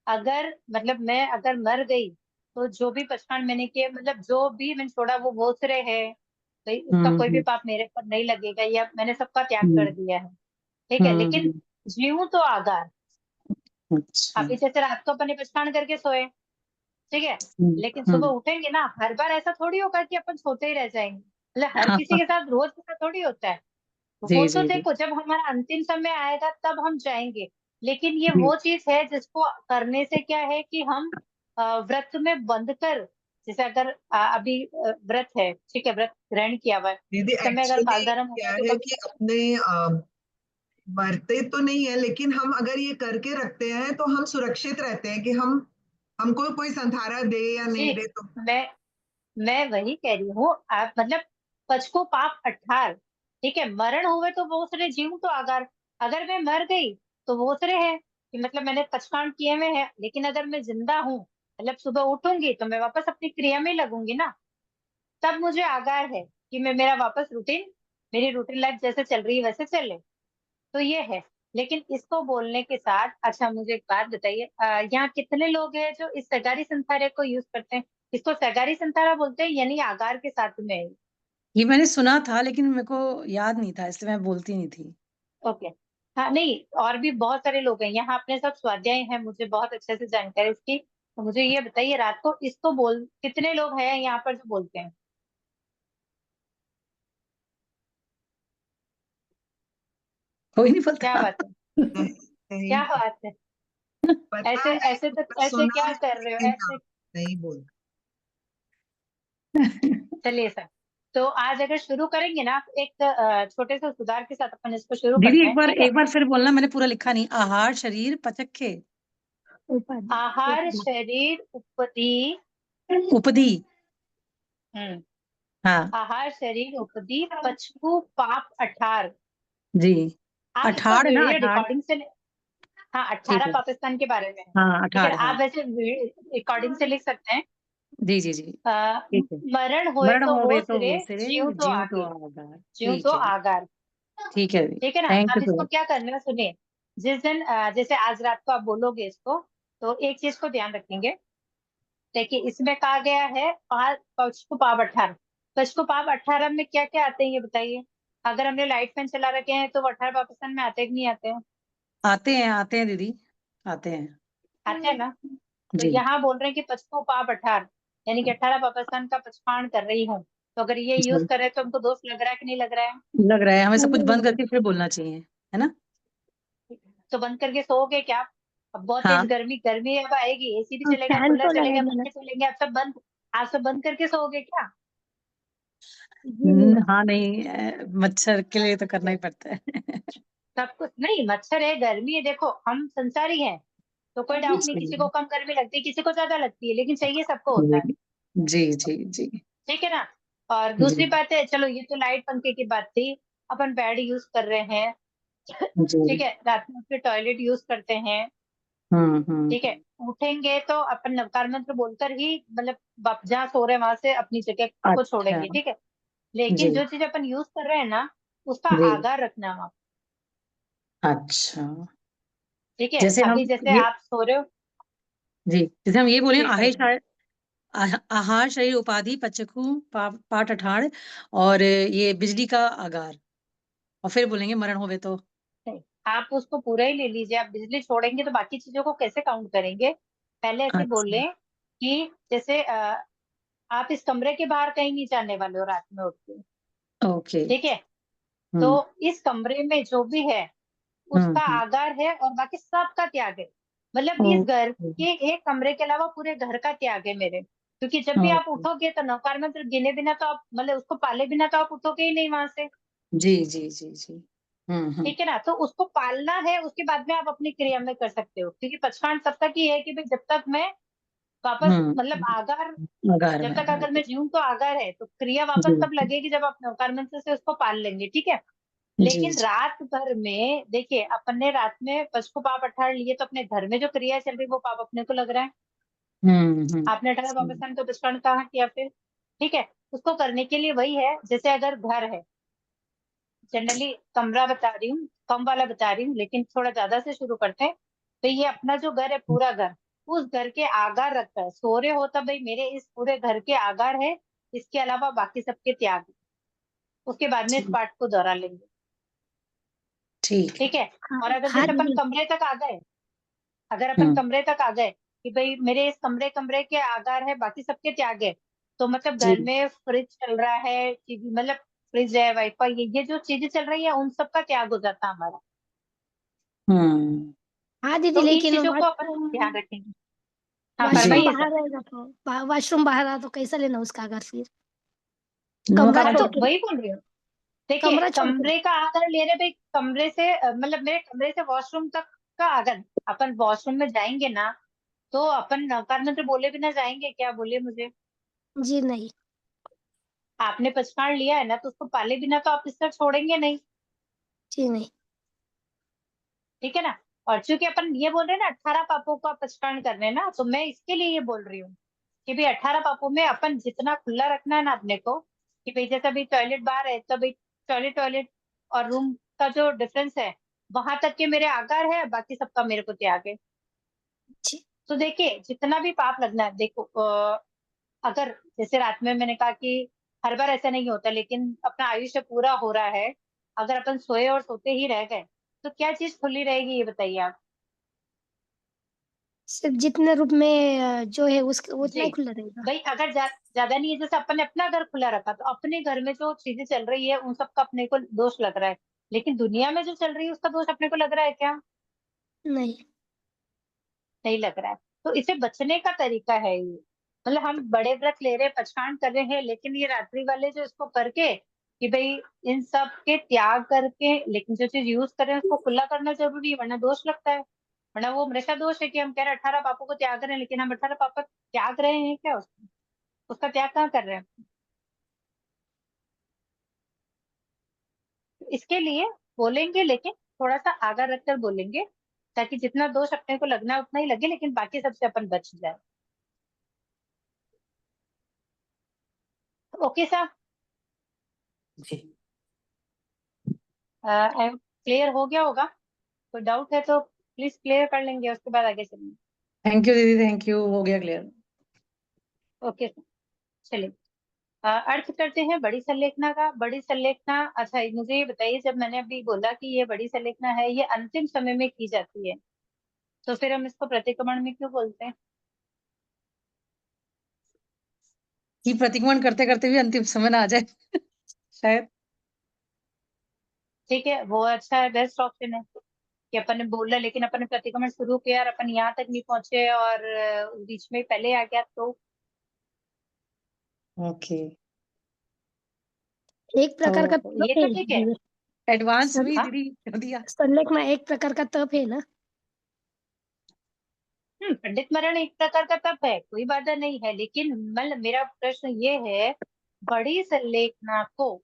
अगर मतलब मैं अगर मर गई तो जो भी पचकान मैंने किया, मतलब जो भी मैंने छोड़ा वो सिरे है, भाई उसका कोई भी हम्म पाप मेरे पर नहीं लगेगा, या मैंने सबका त्याग कर हम्म दिया है। ठीक है, लेकिन हम्म। जीऊं तो आगार। अच्छा। अभी जैसे रात को अपने पचकान करके सोए, ठीक है, लेकिन सुबह हम्म। उठेंगे ना, हर बार ऐसा थोड़ी होगा कि अपन सोते ही रह जाएंगे, मतलब हर हाँ किसी हाँ। के साथ रोज ऐसा थोड़ी होता है। वो जी तो जी जी देखो जब हमारा अंतिम समय आएगा तब हम जाएंगे, लेकिन ये जी। वो चीज है जिसको करने से क्या है कि हम व्रत में बंध कर, जैसे अगर अभी व्रत है, ठीक है, व्रत ग्रहण किया हुआ है, दीदी इस समय अगर एक्चुअली कालधर्म क्या होगा तो है कभी, कि अपने मरते तो नहीं है, लेकिन हम अगर ये करके रखते हैं तो हम सुरक्षित रहते हैं कि हम हमको कोई संथारा दे या जी, नहीं दे तो। मैं मैं वही कह रही हूँ, आप मतलब पचको पाप अठार, ठीक है, मरण हुए तो वो सरे जीव तो आगार, अगर मैं मर गई तो वो सरे है कि मतलब मैंने पचकान किए हुए हैं, लेकिन अगर मैं जिंदा हूँ, मतलब सुबह उठूंगी तो मैं वापस अपनी क्रिया में लगूंगी ना, तब मुझे आगार है कि मैं मेरा वापस रूटीन, मेरी रूटीन लाइफ जैसे चल रही है वैसे चले। तो ये है। लेकिन इसको बोलने के साथ, अच्छा मुझे एक बात बताइए, यहाँ कितने लोग हैं जो इस सगारी संथारे को यूज करते हैं? इसको सगारी संथारा बोलते हैं, यानी आगार के साथ में है। ये मैंने सुना था लेकिन मेरे को याद नहीं था, इसलिए मैं बोलती नहीं थी। ओके, हाँ नहीं, और भी बहुत सारे लोग हैं यहाँ, अपने सब स्वाध्याय हैं, मुझे बहुत अच्छे से जानकारी इसकी। तो मुझे ये बताइए, रात को इसको बोल कितने लोग हैं यहाँ पर जो बोलते हैं? कोई नहीं क्या पता। बात है, नहीं, नहीं क्या बात है, पता ऐसे है, ऐसे तो ऐसे सुना क्या है कर रहे हो लेकिन हाँ, ऐसे? नहीं बोल। चलिए सर, तो आज अगर शुरू करेंगे ना तो एक छोटे से सुधार के साथ अपन इसको शुरू दीदी करते हैं, ठीक है। एक बार फिर बोलना, मैंने पूरा लिखा नहीं। आहार शरीर पचखे आहार शरीर उपदी। उपदी। हम्म। हाँ आहार शरीर उपदी पचकू पाप 18। जी। आप इसको 18 ना, वीडियो 18। रिकॉर्डिंग से हाँ, ठीक 18 है। पाकिस्तान के बारे में है, हाँ ठीक है। 18, हाँ आप वैसे रिकॉर्डिंग से लिख सकते हैं। जी जी जी। ठीक है। मरण होए मरण तो होवे हो तो सिरे, हो सिरे, जीव तो जीव तो आगे, आगार। जीव तो ठीक है, आगार, ठीक है दीदी। ठीक है ना। थैंक यू अब सो इसको मच। क्या करना है सुनिए। जिस दिन जैसे आज रात को आप बोलोगे इसको, तो एक चीज को ध्यान रखेंगे। देखिए इसमें कहा गया है पचकू पाप 18। पचकू पाप 18 में क्या क्या आते हैं ये बताइए। अगर हमने लाइट फैन चला रखे हैं तो वो 18 पाकिस्तान में आते हैं कि नहीं आते हैं? आते हैं दीदी, आते हैं। आते हैं ना। तो जी यहाँ बोल रहे हैं कि पचको पाप 18, यानी कि 18 पाकिस्तान का पचपान कर रही हूँ। तो अगर ये यूज जी। कर रहे हैं तो हमको दोष लग रहा है कि नहीं लग रहा है? लग रहा है हमें सब कुछ बंद करके फिर बोलना चाहिए, है ना। तो बंद करके सोओगे क्या? अब बहुत हाँ। तेज गर्मी गर्मी अब आएगी, एसी भी चलेगा, फैन कूलर तो चलेगा, लगाएंगे ना। पंखे चलेंगे, आप सब बंद करके सोओगे क्या? जी नहीं। हाँ नहीं, मच्छर के लिए तो करना ही पड़ता है। सब कुछ नहीं, मच्छर है, गर्मी है, देखो हम संसारी हैं, तो कोई डाउट नहीं, किसी को जी कम गर्मी लगती है, किसी को ज्यादा लगती है, लेकिन चाहिए सबको होता है, जी जी जी ठीक है ना। और जी दूसरी बात है, चलो ये तो लाइट पंखे की बात थी। अपन बेड यूज कर रहे हैं, ठीक जी। है, रात में फिर टॉयलेट यूज करते हैं, ठीक है। हम्म। उठेंगे तो अपन नवकार मंत्र बोलकर ही, मतलब जहाँ सो रहे हैं वहां से अपनी जगह को अच्छा। छोड़ेंगे, ठीक है। जी लेकिन जो चीज अपन यूज कर रहे हैं ना, उसका जी। आगार रखना वहाँ, अच्छा। ठीक है। जैसे हम अभी जैसे ये, आप सो रहे हो, जी जैसे हम ये बोले जी आहेश, फरमाइए। आहार शरीर उपाधि पचकू पाठ अठाड़, और ये बिजली का आगार, और फिर बोलेंगे मरण होवे तो। नहीं, आप उसको पूरा ही ले लीजिए। आप बिजली छोड़ेंगे तो बाकी चीजों को कैसे काउंट करेंगे? पहले ऐसे अच्छा। बोले कि जैसे आप इस कमरे के बाहर कहीं नहीं जाने वाले हो रात में उठ के, ओके। ठीक है। तो हम्म इस कमरे में जो भी है उसका हम्म। आगार है और बाकी सबका त्याग है। मतलब इस घर ओके के एक कमरे के अलावा पूरे घर का त्याग है मेरे, क्योंकि जब भी आप ओके। उठोगे तो नौकार मंत्र गिने बिना तो आप, मतलब उसको पाले बिना तो आप उठोगे ही नहीं वहां से, जी जी जी जी। ठीक है ना। तो उसको पालना है, उसके बाद में आप अपनी क्रिया में कर सकते हो, क्योंकि पचकांड तब तक ही है कि भाई जब तक मैं वापस, मतलब हम्म। आगार, आगार जब में, तक अगर मैं जीऊँ तो आगार है, तो क्रिया वापस जी तब लगेगी जब आप नौकार मंत्र से उसको पाल लेंगे, ठीक है। जी लेकिन जी। रात भर में देखिए, अपन ने रात में पच को पाप 18 लिए, तो अपने घर में जो क्रिया चल रही है वो पाप अपने को लग रहा है। आपने 18 हम्म। पाकिस्तान को पचकांड कहाँ किया फिर, ठीक है। उसको करने के लिए वही है, जैसे अगर घर है, जनरली कमरा बता रही हूँ, कम वाला बता रही हूँ, लेकिन थोड़ा ज्यादा से शुरू करते हैं। तो ये अपना जो घर है, पूरा घर, उस घर के आगार रखता है। सो रहे हो तब भाई मेरे इस पूरे घर के आगार है, इसके अलावा बाकी सबके त्याग है। उसके बाद में इस ठीक पाठ को दोहरा लेंगे, ठीक है। ठीक है। हाँ और अगर हाँ जैसे अपन दीदी। कमरे तक आ गए, अगर अपन हम्म। कमरे तक आ गए कि भाई मेरे इस कमरे कमरे के आगार है, बाकी सबके त्याग है, तो मतलब जी। घर में फ्रिज चल रहा है, टीवी, मतलब फ्रिज है, वाईफाई, ये जो चीजें चल रही है उन सबका त्याग हो जाता है हमारा। हम्म। हाँ दीदी, तो इन लेकिन चीजों को अपन ध्यान वॉशरूम रखेंगे। हाँ जी। वॉशरूम फरमाइए बाहर सर। रहेगा तो वॉशरूम बाहर रहा तो कैसा लेना उसका अगर फिर नमक कमरा हाँ आराम तो छोड़ से। के, वही बोल रही हूँ। देखिए कमरा छोड़ के। कमरे का आधार ले रहे भाई, कमरे से मतलब मेरे कमरे से वॉशरूम तक का आधार। अपन वॉशरूम में जाएंगे ना, तो अपन नौकार मंत्र बोले बिना जाएंगे क्या? बोलिए मुझे। जी नहीं। आपने पचकाण लिया है ना, तो उसको पाले बिना तो आप इस तरह छोड़ेंगे नहीं, जी नहीं। ठीक है ना। और चूंकि अपन ये बोल रहे हैं ना 18 पापों का पचकाण करने ना, तो मैं इसके लिए ये बोल रही हूँ कि भाई 18 पापों में अपन जितना खुला रखना है ना अपने को, कि भाई जैसे अभी टॉयलेट बाहर है तो भाई टॉयलेट टॉयलेट और रूम का जो डिफरेंस है, वहां तक के मेरे आकार है, बाकी सबका मेरे को त्याग है। जी। तो देखिए जितना भी पाप लगना है, देखो अगर जैसे रात में मैंने कहा कि हर बार ऐसा नहीं होता, लेकिन अपना आयुष्य पूरा हो रहा है, अगर अपन सोए और सोते ही रह गए तो क्या चीज खुली रहेगी ये बताइए आप। सिर्फ जितने रूप में जो है उसके उतना जी ही खुला रहेगा। भाई, अगर ज्यादा नहीं है, जैसे अपन ने अपना घर खुला रखा, तो अपने घर में जो चीजें चल रही है उन सबका अपने को दोष लग रहा है, लेकिन दुनिया में जो चल रही है उसका दोष अपने को लग रहा है क्या? नहीं। नहीं लग रहा है। तो इसे बचने का तरीका है ये। मतलब हम बड़े व्रत ले रहे, पचकांड कर रहे हैं, लेकिन ये रात्रि वाले जो इसको करके कि भाई इन सब के त्याग करके, लेकिन जो चीज यूज कर रहे हैं उसको खुला करना जरूरी है, वरना दोष लगता है। वरना वो मृषा दोष है कि हम कह रहे हैं 18 पापों को त्याग रहे हैं, लेकिन हम 18 पाप त्याग रहे हैं क्या? उसका त्याग कहाँ कर रहे हैं? इसके लिए बोलेंगे, लेकिन थोड़ा सा आगा रखकर बोलेंगे, ताकि जितना दोष अपने को लगना है उतना ही लगे, लेकिन बाकी सबसे अपन बच जाए। ओके साहब, जी। क्लियर हो गया होगा? कोई डाउट है तो प्लीज क्लियर कर लेंगे, उसके बाद आगे चलेंगे। थैंक यू दीदी, थैंक यू, हो गया क्लियर। ओके सर, चलिए अर्थ करते हैं बड़ी संलेखना का। बड़ी संलेखना, अच्छा मुझे ये बताइए, जब मैंने अभी बोला कि ये बड़ी संलेखना है, ये अंतिम समय में की जाती है, तो फिर हम इसको प्रतिक्रमण में क्यों बोलते हैं? कि प्रतिक्रमण करते करते भी अंतिम समय ना आ जाए शायद। ठीक है, वो अच्छा है, बेस्ट ऑप्शन है कि अपन ने बोला लेकिन अपन ने प्रतिक्रमण शुरू किया और अपन यहाँ तक नहीं पहुंचे और बीच में पहले आ गया, तो ओके, एक प्रकार का ये तप तो है ठीक है। दीदी। एडवांस भी हाँ? दीदी कर दिया। संलेखना एक प्रकार का तप है ना? पंडित मरण एक प्रकार का तप है, कोई बाधा नहीं है, लेकिन मतलब मेरा प्रश्न ये है, बड़ी संलेखना को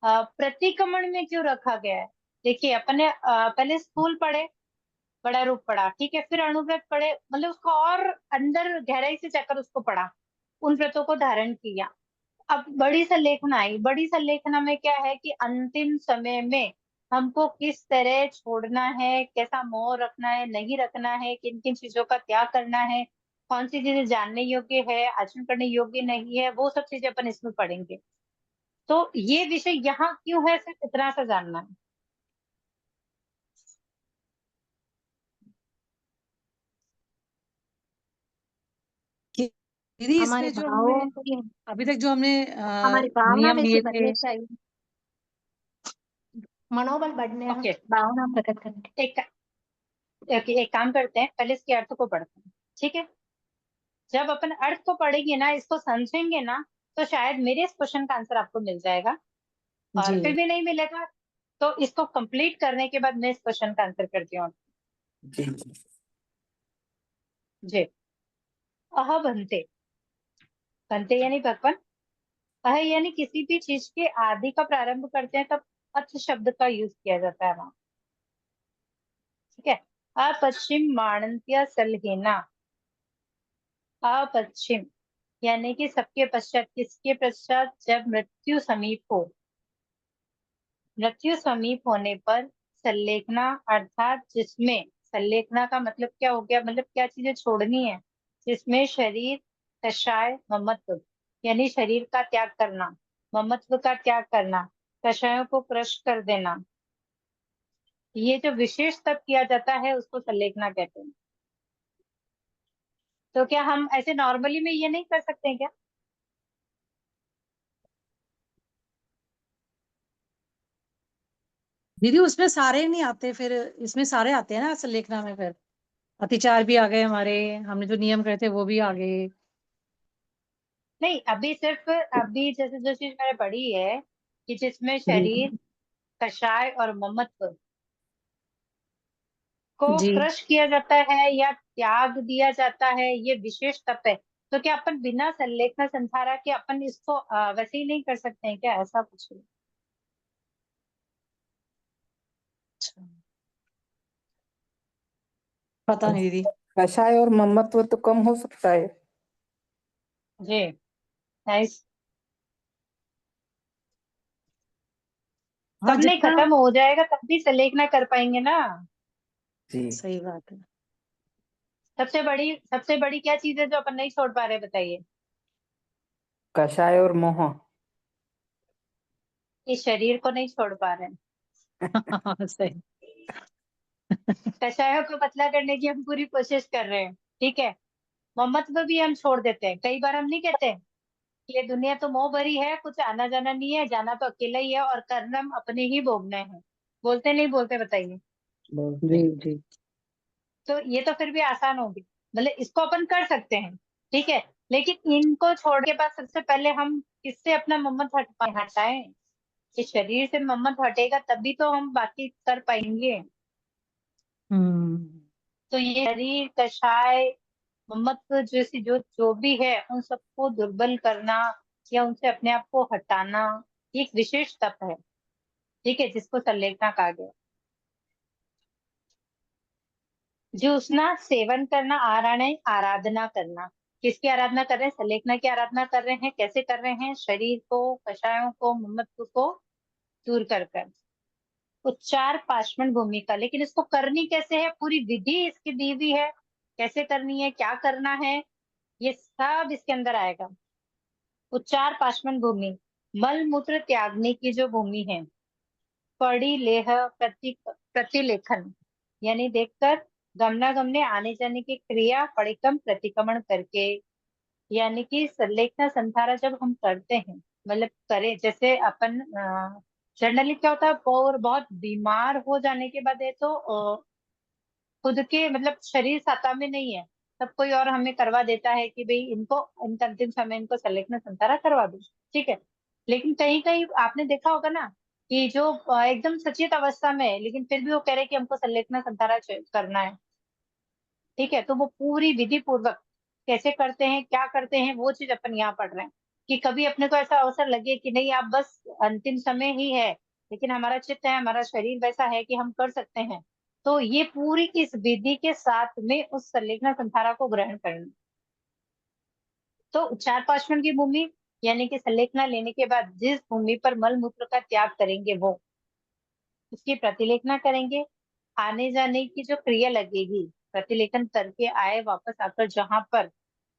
प्रतिक्रमण में क्यों रखा गया है? देखिए अपन ने पहले स्थूल पढ़े, बड़ा रूप पढ़ा, ठीक है, फिर अणुव्रत पढ़े, मतलब उसको और अंदर गहराई से जाकर उसको पढ़ा, उन व्रतों को धारण किया। अब बड़ी संलेखना आई, बड़ी संलेखना में क्या है कि अंतिम समय में हमको किस तरह छोड़ना है, कैसा मोह रखना है, नहीं रखना है, किन किन चीजों का त्याग करना है, कौन सी चीजें जानने योग्य है, आचरण करने योग्य नहीं है, वो सब चीजें अपन इसमें पढ़ेंगे। तो ये विषय यहाँ क्यों है, सिर्फ इतना सा जानना है। कि दीदी हमारे इसमें जो हमने भावों को, अभी तक जो हमने हमारी भावना नियम वैसी लिए थे। बननी चाहिए, मनोबल बढ़ने, ओके, भावना प्रकट करने। एक एक काम करते हैं, पहले इसके अर्थ को पढ़ते हैं, ठीक है? जब अपन अर्थ को पढ़ेंगे ना, इसको समझेंगे ना, तो शायद मेरे इस क्वेश्चन का आंसर आपको मिल जाएगा, और जी फिर भी नहीं मिलेगा तो इसको कंप्लीट करने के बाद मैं इस क्वेश्चन का आंसर करती हूँ। जी जी। जी, अह बनते, बनते यानी भगवान, अह यानी किसी भी चीज के आदि का प्रारंभ करते हैं तब अथ शब्द का यूज किया जाता है वहां, ठीक है? अपश्चिम माणन्त्य सलहेना, अपश्चिम यानी कि सबके पश्चात, किसके पश्चात? जब मृत्यु समीप हो, मृत्यु समीप होने पर संलेखना, अर्थात जिसमें, संलेखना का मतलब क्या हो गया, मतलब क्या चीजें छोड़नी है, जिसमें शरीर, कषाय, ममत्व यानी शरीर का त्याग करना, ममत्व का त्याग करना, कषायों को क्रश कर देना, ये जो विशेष तप किया जाता है उसको संलेखना कहते हैं। तो क्या हम ऐसे नॉर्मली में ये नहीं कर सकते हैं क्या? दीदी उसमें सारे नहीं आते, फिर इसमें सारे आते हैं ना संलेखना में, फिर अतिचार भी आ गए हमारे, हमने जो नियम करे थे वो भी आ गए। नहीं, अभी सिर्फ, अभी जैसे जो चीज मैंने पढ़ी है कि जिसमें जी शरीर, कषाय और ममत्व को जी। क्रश किया जाता है या त्याग दिया जाता है, ये विशेष तप है। तो क्या अपन बिना संलेखना संधारा के अपन इसको वैसे ही नहीं कर सकते हैं क्या, ऐसा कुछ? अच्छा, पता नहीं दीदी। कषाय और ममत्व तो कम हो सकता है। जी, नाइस। हाँ सब नहीं जितना, खत्म हो जाएगा तब भी संलेखना कर पाएंगे ना। जी। सही बात है। सबसे बड़ी क्या चीज है जो अपन नहीं छोड़ पा रहे, बताइए? कषाय और मोह। इस शरीर को नहीं छोड़ पा रहे हैं। सही। कषायों को पतला करने की हम पूरी कोशिश कर रहे हैं, ठीक है? ममत्व भी हम छोड़ देते हैं, कई बार हम नहीं कहते कि ये दुनिया तो मोह भरी है, कुछ आना जाना नहीं है, जाना तो अकेला ही है और कर्म अपने ही भोगने हैं, बोलते नहीं बोलते, बताइए? बोलते जी हैं। जी। तो ये तो फिर भी आसान होगी, मतलब इसको अपन कर सकते हैं, ठीक है? लेकिन इनको छोड़ के बाद सबसे पहले हम किससे अपना ममत हटाएं? इस शरीर से ममत हटेगा तभी तो हम बाकी कर पाएंगे। हम्म तो ये शरीर, कषाय, ममत्व जैसी जो जो भी है, उन सबको दुर्बल करना या उनसे अपने आप को हटाना, ये एक विशेष तप है, ठीक है, जिसको संलेखना कहा गया। ज्योत्सना सेवन करना, आराधना करना। किसकी आराधना कर रहे हैं? संलेखना की आराधना कर रहे हैं। कैसे कर रहे हैं? शरीर को, कषायों को, ममत्व को दूर कर कर। उच्चार पाषाण भूमिका, लेकिन इसको करनी कैसे है? पूरी विधि इसकी दी हुई है, कैसे करनी है, क्या करना है, ये सब इसके अंदर आएगा। उच्चार पाषाण भूमि, मल मूत्र त्यागने की जो भूमि है। पड़ी लेह प्रतिलेखन, यानी देखकर, गमनागमने आने जाने की क्रिया, पड़िकम प्रतिक्रमण करके। यानी कि संलेखना संधारा जब हम करते हैं, मतलब करें, जैसे अपन जनरली क्या होता है, और बहुत बीमार हो जाने के बाद है तो खुद के मतलब शरीर सत्ता में नहीं है, तब कोई और हमें करवा देता है कि भाई इनको, इनका अंतिम समय इनको संलेखना संतारा करवा दो, ठीक है। लेकिन कहीं कहीं आपने देखा होगा ना कि जो एकदम सचेत अवस्था में है, लेकिन फिर भी वो कह रहे हैं कि हमको संलेखना संतारा करना है, ठीक है। तो वो पूरी विधि पूर्वक कैसे करते हैं, क्या करते हैं, वो चीज अपन यहाँ पढ़ रहे हैं। कि कभी अपने को ऐसा अवसर लगे कि नहीं, आप बस अंतिम समय ही है, लेकिन हमारा चित्त है, हमारा शरीर वैसा है कि हम कर सकते हैं, तो ये पूरी इस विधि के साथ में उस संलेखना संथारा को ग्रहण करना। तो उच्चार पाशवन की भूमि, यानी कि संलेखना लेने के बाद जिस भूमि पर मल मूत्र का त्याग करेंगे, वो उसकी प्रतिलेखना करेंगे। आने जाने की जो क्रिया लगेगी, प्रतिलेखन करके आए, वापस आकर जहां पर,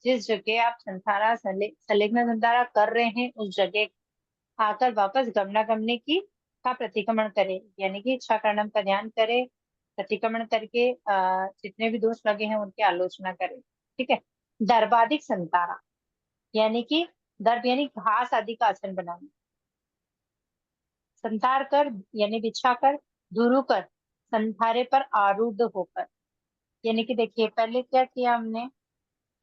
जिस जगह आप संथारा संलेखना संथारा कर रहे हैं, उस जगह आकर वापस गमनागमने की का प्रतिक्रमण करे, यानी कि इच्छा करणम का ध्यान करे, प्रतिक्रमण करके जितने भी दोष लगे हैं उनकी आलोचना करे, ठीक है। दर्भाधिक संतारा, यानी कि दर्भ यानी घास आदि का आसन बनाना। संतार कर यानी बिछा कर, दुरु कर संथारे पर आरूढ़ होकर। यानी कि देखिए, पहले क्या किया हमने,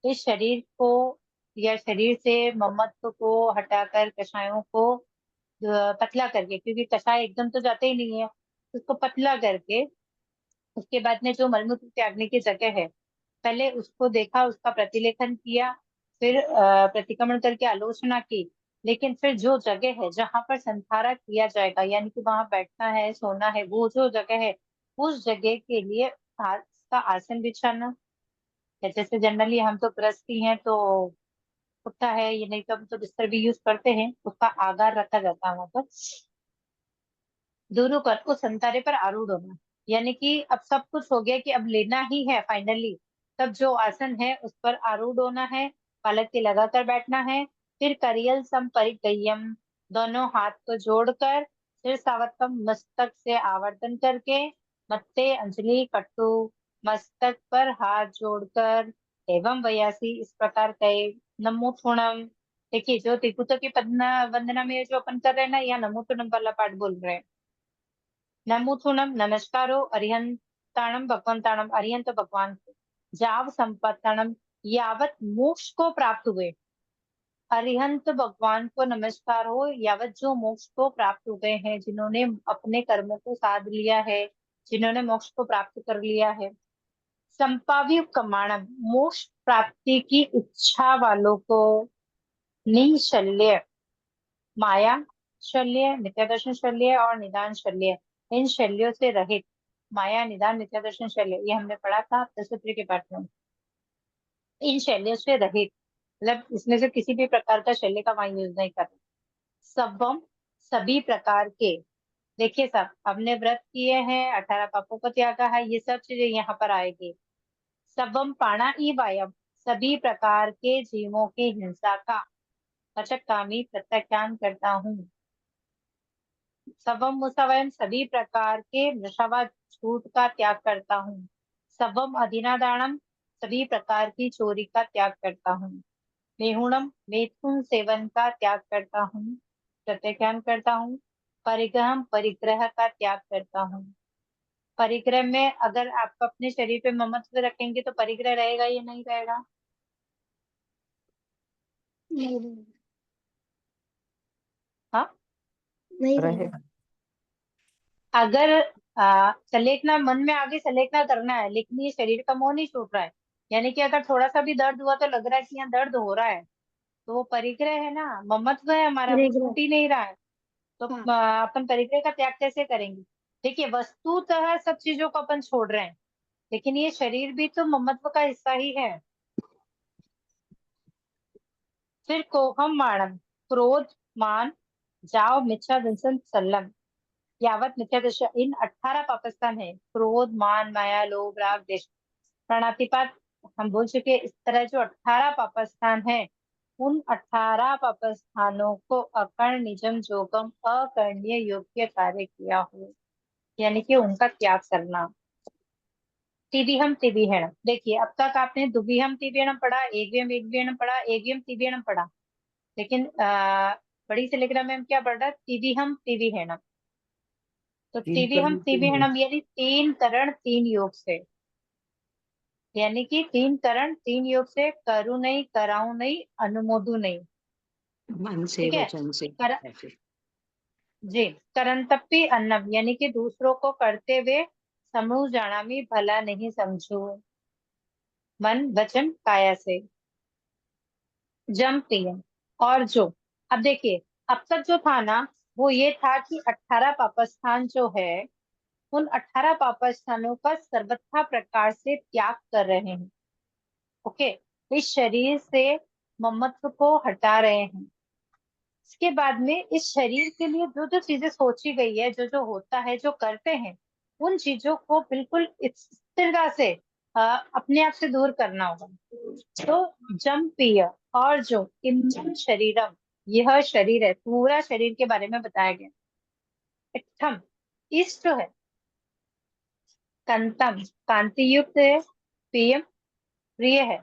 इस शरीर को या शरीर से ममत्व को हटाकर कषायों को पतला करके, क्योंकि कषाय एकदम तो जाते ही नहीं है, उसको पतला करके उसके बाद में जो मलमूत्र त्यागने की जगह है, पहले उसको देखा, उसका प्रतिलेखन किया, फिर प्रतिक्रमण करके आलोचना की। लेकिन फिर जो जगह है जहां पर संधारा किया जाएगा, यानी कि वहां बैठना है, सोना है, वो जो जगह है, उस जगह के लिए घास का आसन बिछाना। या जैसे जनरली हम तो गृहस्थी हैं, तो कुत्ता है, ये नहीं तो हम तो बिस्तर भी यूज करते हैं, उसका आगार रखा जाता है वहां पर। दोनों कर को संतारे पर आरूढ़ होना, यानी कि अब सब कुछ हो गया कि अब लेना ही है फाइनली, तब जो आसन है उस पर आरूढ़ होना है, पालक के लगाकर बैठना है। फिर करियल सम परिगय्यम, दोनों हाथ को जोड़कर, फिर सावतम मस्तक से आवर्तन करके, मत्ते अंजलि कट्टु, मस्तक पर हाथ जोड़कर, एवं वयासी इस प्रकार कहे, नमो थूणम। देखिए, जो त्रिपुट की पदना वंदना में जो अपन कर रहे हैं ना, या नमो थूणम वाला पाठ बोल रहे हैं। नमोथुनम नमस्कारो अरिहंताणम भगवंताणम, अरिहंत भगवान को, जाव संपत्ताणम, यावत मोक्ष को प्राप्त हुए। अरिहंत भगवान को नमस्कार हो, यावत जो मोक्ष को प्राप्त हुए हैं, जिन्होंने अपने कर्मों को साध लिया है, जिन्होंने मोक्ष को प्राप्त कर लिया है। संपाव्य कमाणम, मोक्ष प्राप्ति की इच्छा वालों को। निशल्य, माया शल्य, नित्यादर्शन शल्य और निदान शल्य, इन शल्यों से रहित। माया, निदान, नित्यादर्शन शल्य, ये हमने पढ़ा था दशसूत्री के पाठ में। इन शल्यों से रहित, मतलब इसमें से किसी भी प्रकार का शल्य का वहां यूज नहीं करना। सबम, सभी प्रकार के। देखिए सब, हमने व्रत किए हैं, 18 पापों को त्यागा है, ये सब चीजें यहाँ पर आएगी। सबम प्राणा ई वायम, सभी प्रकार के जीवों की हिंसा का कामी प्रत्याख्यान करता हूँ। सबम मुसवयम, सभी प्रकार के नशा छूट का त्याग करता हूँ। सबम अधिनादानम, सभी प्रकार की चोरी का त्याग करता हूँ। मेहुणम, मैथुन सेवन का त्याग करता हूँ, प्रत्याख्यान करता हूँ। परिग्रहम, परिग्रह का त्याग करता हूँ। परिग्रह में अगर आप अपने शरीर पे ममत्व रखेंगे तो परिग्रह रहेगा या नहीं रहेगा? नहीं हाँ, नहीं रहेगा। अगर सलेखना मन में आगे सलेखना करना है, लेकिन ये शरीर का मोह नहीं छूट रहा है, यानी कि अगर थोड़ा सा भी दर्द हुआ तो लग रहा है कि यहाँ दर्द हो रहा है, तो वो परिग्रह है ना, ममत्व है हमारा, वो परिग्रह। छूट ही नहीं रहा है। तो अपन परिग्रह का त्याग कैसे करेंगे? देखिए, वस्तुतः सब चीजों को अपन छोड़ रहे हैं, लेकिन ये शरीर भी तो ममत्व का हिस्सा ही है। फिर कोहम माणम, क्रोध, मान, जाव, मिच्छा, दंसन, सल्लम, यावत मिथ्या दशा, इन 18 पापस्थान है। क्रोध, मान, माया, लोभ, राग, द्वेष, प्राणातिपात हम बोल चुके हैं। इस तरह जो 18 पापस्थान है, उन 18 पापस्थानों को अकर्ण, निजम, जोगम, अकर्णीय योग्य कार्य किया हो, यानी कि उनका त्याग करना। तिविहम तिविहणम, देखिए अब तक आपने दुविहम तिविहणम पढ़ा, एकविहम एकविहणम पढ़ा, एकविहम तिविहणम पढ़ा, लेकिन बड़ी सलेग्राम में हम क्या पढ़ रहा है? तिविहम तिविहणम। तो तीन तिविहम करोड़ के तिविहणम यानी 3 करण 3 योग से, यानी कि 3 करण 3 योग से, करू नहीं, कराऊ नहीं, अनुमोदू नहीं। मन से ठीक है, वचन से कर ऐसे। जी, करंतप्पि अन्नम, यानी कि दूसरों को करते हुए समूह जानामी, भला नहीं समझू, मन वचन काया से। जम प्रियम, और जो, अब देखिए, अब तक जो था ना, वो ये था कि 18 पापस्थान जो है, उन 18 पापस्थानों का सर्वथा प्रकार से त्याग कर रहे हैं। ओके, इस शरीर से ममत्व को हटा रहे हैं। इसके बाद में इस शरीर के लिए जो जो चीजें सोची गई है, जो जो होता है, जो करते हैं, उन चीजों को बिल्कुल स्थिरता से अपने आप से दूर करना होगा। तो जम पिय, और जो इमं शरीरम, यह शरीर है, पूरा शरीर के बारे में बताया गया। इत्थम, इष्ट है, कंतम, कांति युक्त है, प्रियम, प्रिय है।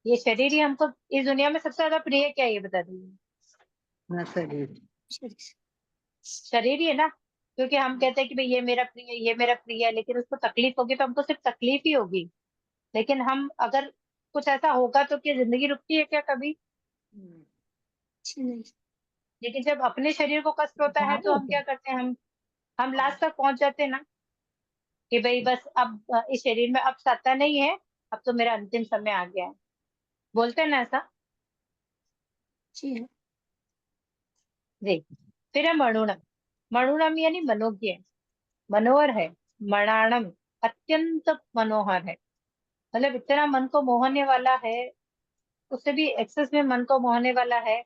ये शरीर ही हमको इस दुनिया में सबसे ज्यादा प्रिय क्या है, ये बता दीजिए। न शरीर। शरीर ही है ना, क्योंकि हम कहते हैं कि भाई ये मेरा प्रिय है, ये मेरा प्रिय है, लेकिन उसको तकलीफ होगी तो हमको सिर्फ तकलीफ ही होगी। लेकिन हम अगर कुछ ऐसा होगा तो क्या जिंदगी रुकती है क्या कभी? नहीं। लेकिन जब अपने शरीर को कष्ट होता है तो हम क्या करते हैं, हम लास्ट तक पहुंच जाते हैं ना, कि भाई बस अब इस शरीर में अब सत्ता नहीं है, अब तो मेरा अंतिम समय आ गया है, बोलते हैं ना ऐसा। जी हाँ। जी, फिर है मणुणम, मणुणम यानी मनोज्ञ, मनोहर है। मणाणम, अत्यंत मनोहर है, मतलब इतना मन को मोहने वाला है, उससे भी एक्सेस में मन को मोहने वाला है।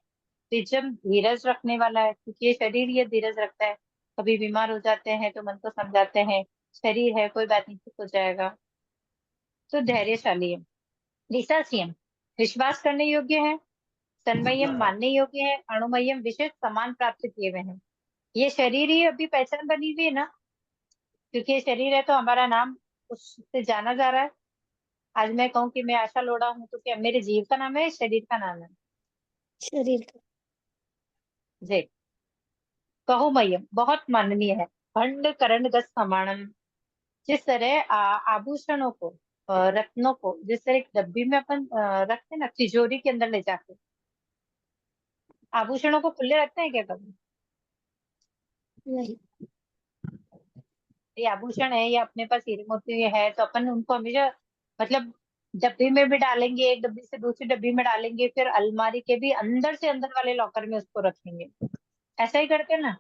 तिजम, धीरज रखने वाला है, क्योंकि ये शरीर ये धीरज रखता है। कभी बीमार हो जाते हैं तो मन को समझाते हैं, शरीर है, कोई बात नहीं, ठीक हो जाएगा। तो धैर्यशाली है। निसासियम, विश्वास करने योग्य है। तन्मयम, मानने योग्य है। अणुमयम, विशेष समान प्राप्त किए हुए हैं। ये शरीर ही अभी पहचान बनी हुई है ना, क्योंकि ये शरीर है तो हमारा नाम उससे जाना जा रहा है। आज मैं कहूँ कि मैं आशा लोढ़ा हूँ, तो क्या मेरे जीव का नाम है, शरीर का नाम है? शरीर का। जी, कहो मयम, बहुत माननीय है। भंड करण गस समानम, जिस तरह आभूषणों को, रत्नों को जिस तरह एक डब्बी में अपन रखते हैं ना, तिजोरी के अंदर ले जाके, आभूषणों को खुले रखते हैं क्या कभी? नहीं। ये आभूषण है, ये अपने पास हीरे मोती है, तो अपन उनको हमेशा, मतलब डब्बी में भी डालेंगे, एक डब्बी से दूसरी डब्बी में डालेंगे, फिर अलमारी के भी अंदर से अंदर वाले लॉकर में उसको रखेंगे, ऐसा ही करते हैं ना।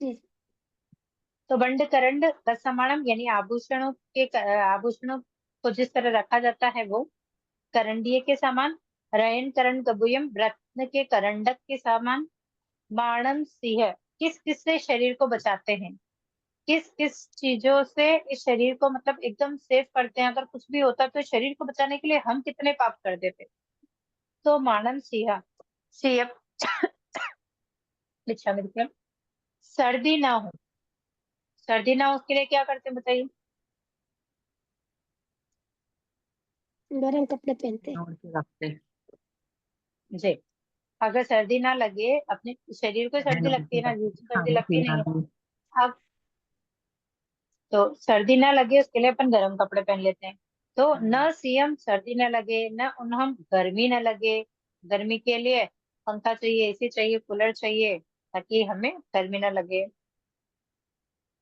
जी। तो बंड करंड रसमाणम, यानी आभूषणों को जिस तरह रखा जाता है, वो करंडिये के समान। रयन करण गबुयम, रत्न के करंडक के समान। बाणम सिंह, किस किस से शरीर को बचाते हैं, किस किस चीजों से इस शरीर को मतलब एकदम सेफ करते हैं। अगर कुछ भी होता तो शरीर को बचाने के लिए हम कितने पाप कर देते। तो मानम सिंह, सिंह अच्छा मतलब सर्दी ना हो, सर्दी ना हो उसके लिए क्या करते हैं बताइए? गर्म कपड़े पहनते हैं। और के रखते। जी, अगर सर्दी ना लगे, अपने शरीर को सर्दी लगती है ना, जीव को सर्दी खाना लगती पीना नहीं है। भी। अब तो सर्दी ना लगे उसके लिए अपन गर्म कपड़े पहन लेते हैं। तो न सीएम सर्दी न लगे, न उन्हें गर्मी न लगे, गर्मी के लिए पंखा चाहिए, एसी चाहिए, कूलर चाहिए, ताकि हमें गर्मी ना लगे।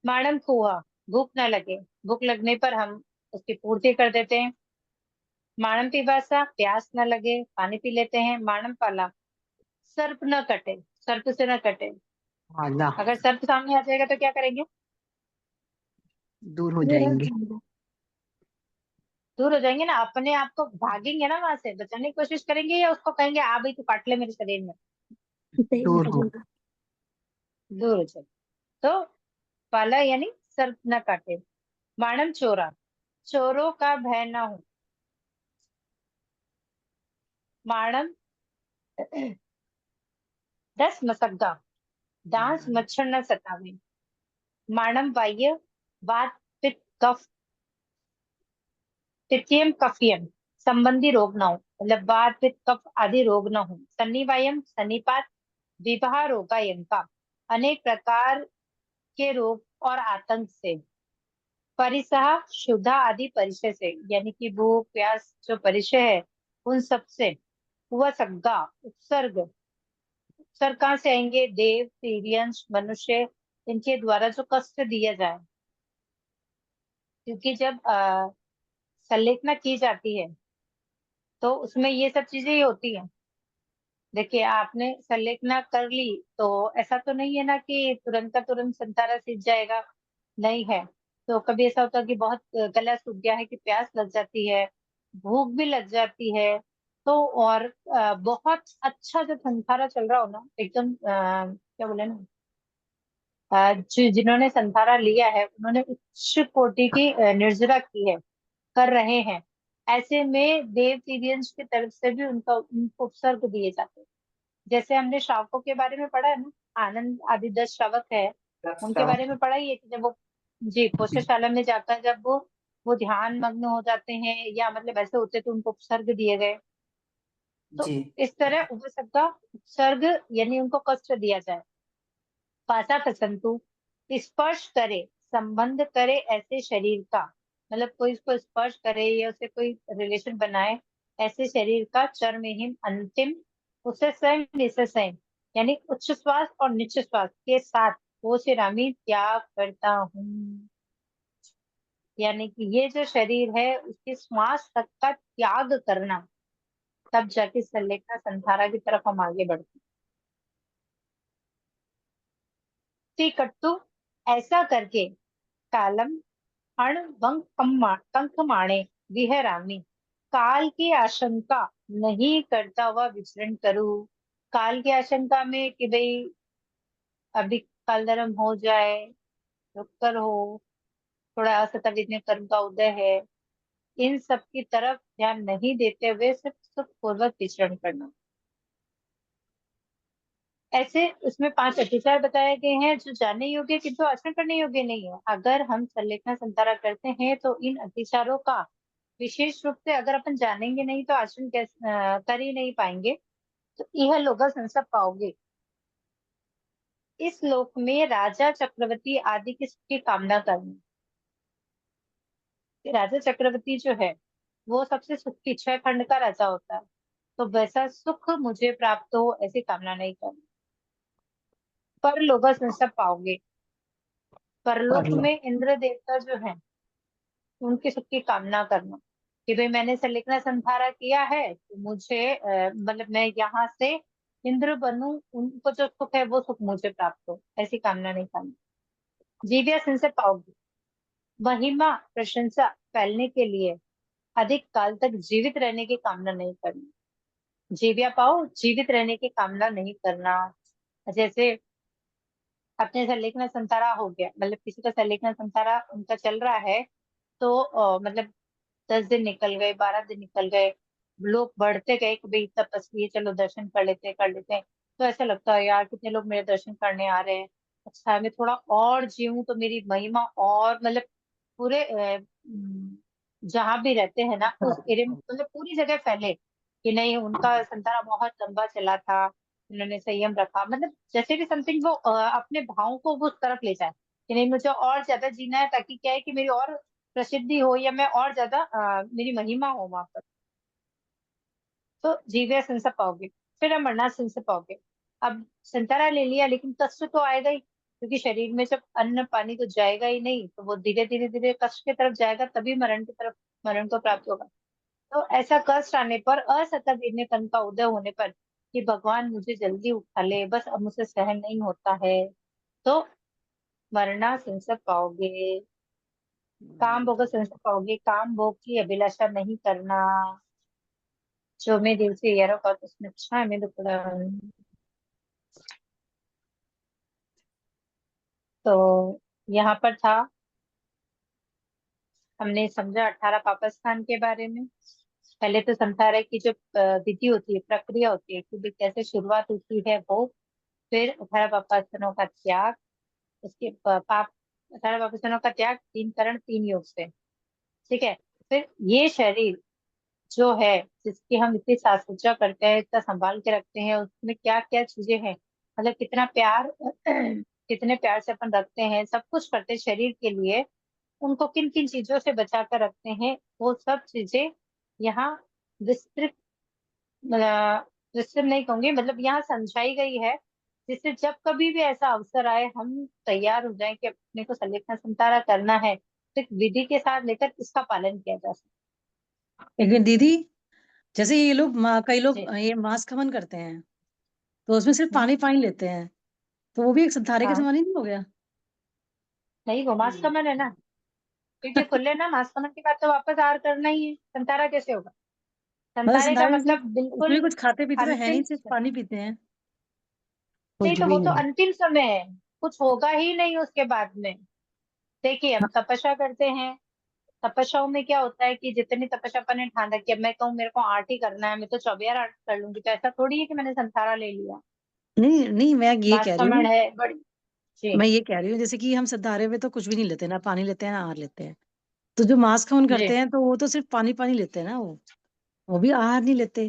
माणम कुआ, भूख ना लगे, भूख लगने पर हम उसकी पूर्ति कर देते हैं। माणम पिपासा, प्यास न लगे, पानी पी लेते हैं। माणम पाला, सर्प न कटे, सर्प से न कटे। आला अगर सर्प सामने आ जाएगा तो क्या करेंगे? दूर हो जाएंगे। दूर हो जाएंगे ना, अपने आप को भागेंगे ना, वहां से बचाने की कोशिश करेंगे, या उसको कहेंगे आ भाई तू काट ले मेरे शरीर में? दूर हो दूर हो जाए। तो पाला यानी सर्प न काटे। माणम चोरा, चोरों का भय न हो। माणम दस मसग्गा, डांस मच्छर न सतावे। माणम बाह्य, वात पित्त कफ, पित्तियम कफियम, संबंधी रोग न हो, मतलब वात पित्त कफ आदि रोग न हो। सन्निवायम, सन्निपात, विवाह रोगायम का, अनेक प्रकार के रोग और आतंक से। परिसह, क्षुधा आदि परिचय से, यानी कि भूख प्यास जो परिचय है उन सब से। हुआ सग्गा, उपसर्ग, उपसर्ग कहाँ से आएंगे? देव, तिर्यंश, मनुष्य, इनके द्वारा जो कष्ट दिया जाए। क्योंकि जब संलेखना की जाती है तो उसमें ये सब चीजें ही होती हैं। देखिए, आपने संलेखना कर ली तो ऐसा तो नहीं है ना कि तुरंत का तुरंत संतारा सींच जाएगा, नहीं है। तो कभी ऐसा होता है कि बहुत गला सूख गया है, कि प्यास लग जाती है, भूख भी लग जाती है। तो और बहुत अच्छा जब संतारा चल रहा हो ना, एकदम क्या बोले ना, जिन्होंने संतारा लिया है उन्होंने उच्च कोटि की निर्जरा की है, कर रहे हैं, ऐसे में देव तिर्यंश की तरफ से भी उनको उपसर्ग दिए जाते हैं। जैसे हमने श्रावकों के बारे में पढ़ा है ना, आनंद आदि 10 श्रावक है, उनके बारे में पढ़ा ही है कि जब वो जी पोषशाला में जाकर जब वो ध्यान मग्न हो जाते हैं, या मतलब ऐसे होते तो उनको उपसर्ग दिए गए। तो जी। इस तरह उपसर्ग का उपसर्ग यानी उनको कष्ट दिया जाए। पासा पसंतु, स्पर्श करे, संबंध करे ऐसे शरीर का, मतलब कोई इसको स्पर्श करे या उससे कोई रिलेशन बनाए, ऐसे शरीर का चरमहीन अंतिम, उससे स्वयं निसंशय, यानी उच्च श्वास और निच्च श्वास के साथ वो शिरामी त्याग करता हूँ। यानी कि ये जो शरीर है उसके श्वास तक का त्याग करना, तब जाके संलेखना संधारा की तरफ हम आगे बढ़ते हैं। कट्टु, ऐसा करके कालम अण वंक कंक माणे विहरामी, काल की आशंका नहीं करता हुआ विचरण करूं। काल की आशंका में कि भाई अभी काल धर्म हो जाए, रुक कर हो, थोड़ा असतविद में कर्म का उदय है, इन सब की तरफ ध्यान नहीं देते हुए सिर्फ सुख पूर्वक विचरण करना। ऐसे उसमें 5 अतिचार बताए गए हैं जो जानने योग्य किंतु आचरण करने योग्य नहीं है। अगर हम संलेखना संतारा करते हैं तो इन अतिचारों का विशेष रूप से अगर अपन जानेंगे नहीं तो आचरण कैसे कर ही नहीं पाएंगे। तो यह लोग संसद पाओगे। इस लोक में राजा चक्रवर्ती आदि की कामना करना। राजा चक्रवर्ती जो है वो सबसे सुखी 6 खंड का राजा होता है, तो वैसा सुख मुझे प्राप्त हो ऐसी कामना नहीं करनी। पर लोग संसद पाओगे। परलोक परलोक में इंद्र देवता जो है उनके सुख की कामना करना, कि भाई मैंने संलेखना संधारा किया है तो मुझे मतलब मैं यहाँ से इंद्र बनूं, उनको जो सुख है वो सुख मुझे प्राप्त हो, ऐसी कामना नहीं करनी। जीव्या संसद पाओगे। महिमा प्रशंसा फैलने के लिए अधिक काल तक जीवित रहने की कामना नहीं करनी। जीव्या पाओ, जीवित रहने की कामना नहीं करना। जैसे अपने संलेखना संतारा हो गया, मतलब किसी का संलेखना संतारा उनका चल रहा है, तो मतलब 10 दिन निकल गए, 12 दिन निकल गए, लोग बढ़ते गए कि भाई तपस्वी है, चलो दर्शन कर लेते हैं। तो ऐसा लगता है यार कितने लोग मेरे दर्शन करने आ रहे हैं, अच्छा मैं थोड़ा और जीऊं तो मेरी महिमा और मतलब पूरे जहां भी रहते हैं ना उस एरिया में, मतलब पूरी जगह फैले कि नहीं उनका संतारा बहुत लंबा चला था, उन्होंने संयम रखा, मतलब जैसे भी समथिंग वो अपने भावों को वो उस तरफ ले जाए कि नहीं मुझे और ज्यादा जीना है, ताकि क्या है कि मेरी और प्रसिद्धि हो या मैं और ज्यादा मेरी महिमा हो वहां पर। तो जीव्या संसा पाओगे, फिर हम मरना संसा पाओगे। अब संतारा ले लिया, लेकिन कष्ट तो आएगा ही, क्योंकि शरीर में जब अन्न पानी तो जाएगा ही नहीं, तो वो धीरे धीरे धीरे कष्ट की तरफ जाएगा, तभी मरण की तरफ, मरण को प्राप्त होगा। तो ऐसा कष्ट आने पर, असतत गिरने तन का उदय होने पर, कि भगवान मुझे जल्दी उठा ले, बस अब मुझसे सहन नहीं होता है, तो मरना संसद पाओगे, काम भोग संसद पाओगे, काम भोग की अभिलाषा नहीं करना। जो मैं दिल से यारो का उसमें अच्छा है, मैं तो यहाँ पर था, हमने समझा 18 पापस्थान के बारे में। पहले तो संसार की जो विधि होती है, प्रक्रिया होती है, कि भी कैसे शुरुआत होती है वो, फिर 18 पापस्थानों का त्याग, उसके पाप, 18 पापस्थानों का त्याग 3 करण 3 योग से, ठीक है। फिर ये शरीर जो है, जिसकी हम इतनी साज सज्जा करते हैं, इतना संभाल के रखते हैं, उसमें क्या क्या चीजें हैं, मतलब कितना प्यार कितने प्यार से अपन रखते हैं, सब कुछ करते हैं शरीर के लिए, उनको किन किन चीजों से बचा कर रखते हैं, वो सब चीजें यहाँ विस्तृत, विस्तृत नहीं कहूंगी, मतलब यहाँ समझाई गई है, जिससे जब कभी भी ऐसा अवसर आए, हम तैयार हो जाएं कि अपने को सलेखना संतारा करना है, तो एक विधि के साथ लेकर इसका पालन किया जा सकता लेकिन दीदी, जैसे ये लोग कई लोग है। ये मांस खमन करते हैं, तो उसमें सिर्फ हम्म, पानी पानी लेते हैं, तो वो भी एक संधारे के हाँ, समान ही नहीं हो गया? नहीं वो मास कमन है ना, क्योंकि खुले ना मास कमन के बाद तो वापस आहार करना ही है, संतारा कैसे होगा? मतलब संतारे का संधारे से मतलब उसमें भी बिल्कुल कुछ खाते पीते तो है अंतिम, नहीं, सिर्फ पानी पीते हैं। नहीं कुछ तो भी वो तो नहीं। अंतिम समय है, कुछ होगा ही नहीं उसके बाद में। देखिए हम तपस्या करते हैं, तपस्याओं में क्या होता है कि जितनी तपस्या अपन ने ठान रखी है, मैं कहूँ मेरे को 8 ही करना है, मैं तो 24 8 कर लूंगी, तो ऐसा थोड़ी है कि मैंने संसारा ले लिया। नहीं नहीं, मैं ये कह रही वास्तवण हूँ, है बड़ी जी। जैसे कि हम संधारे में तो कुछ भी नहीं लेते, ना पानी लेते हैं ना आहार लेते हैं, तो जो मांस खमन जी, करते हैं तो वो तो सिर्फ पानी पानी लेते हैं ना, वो भी आहार नहीं लेते।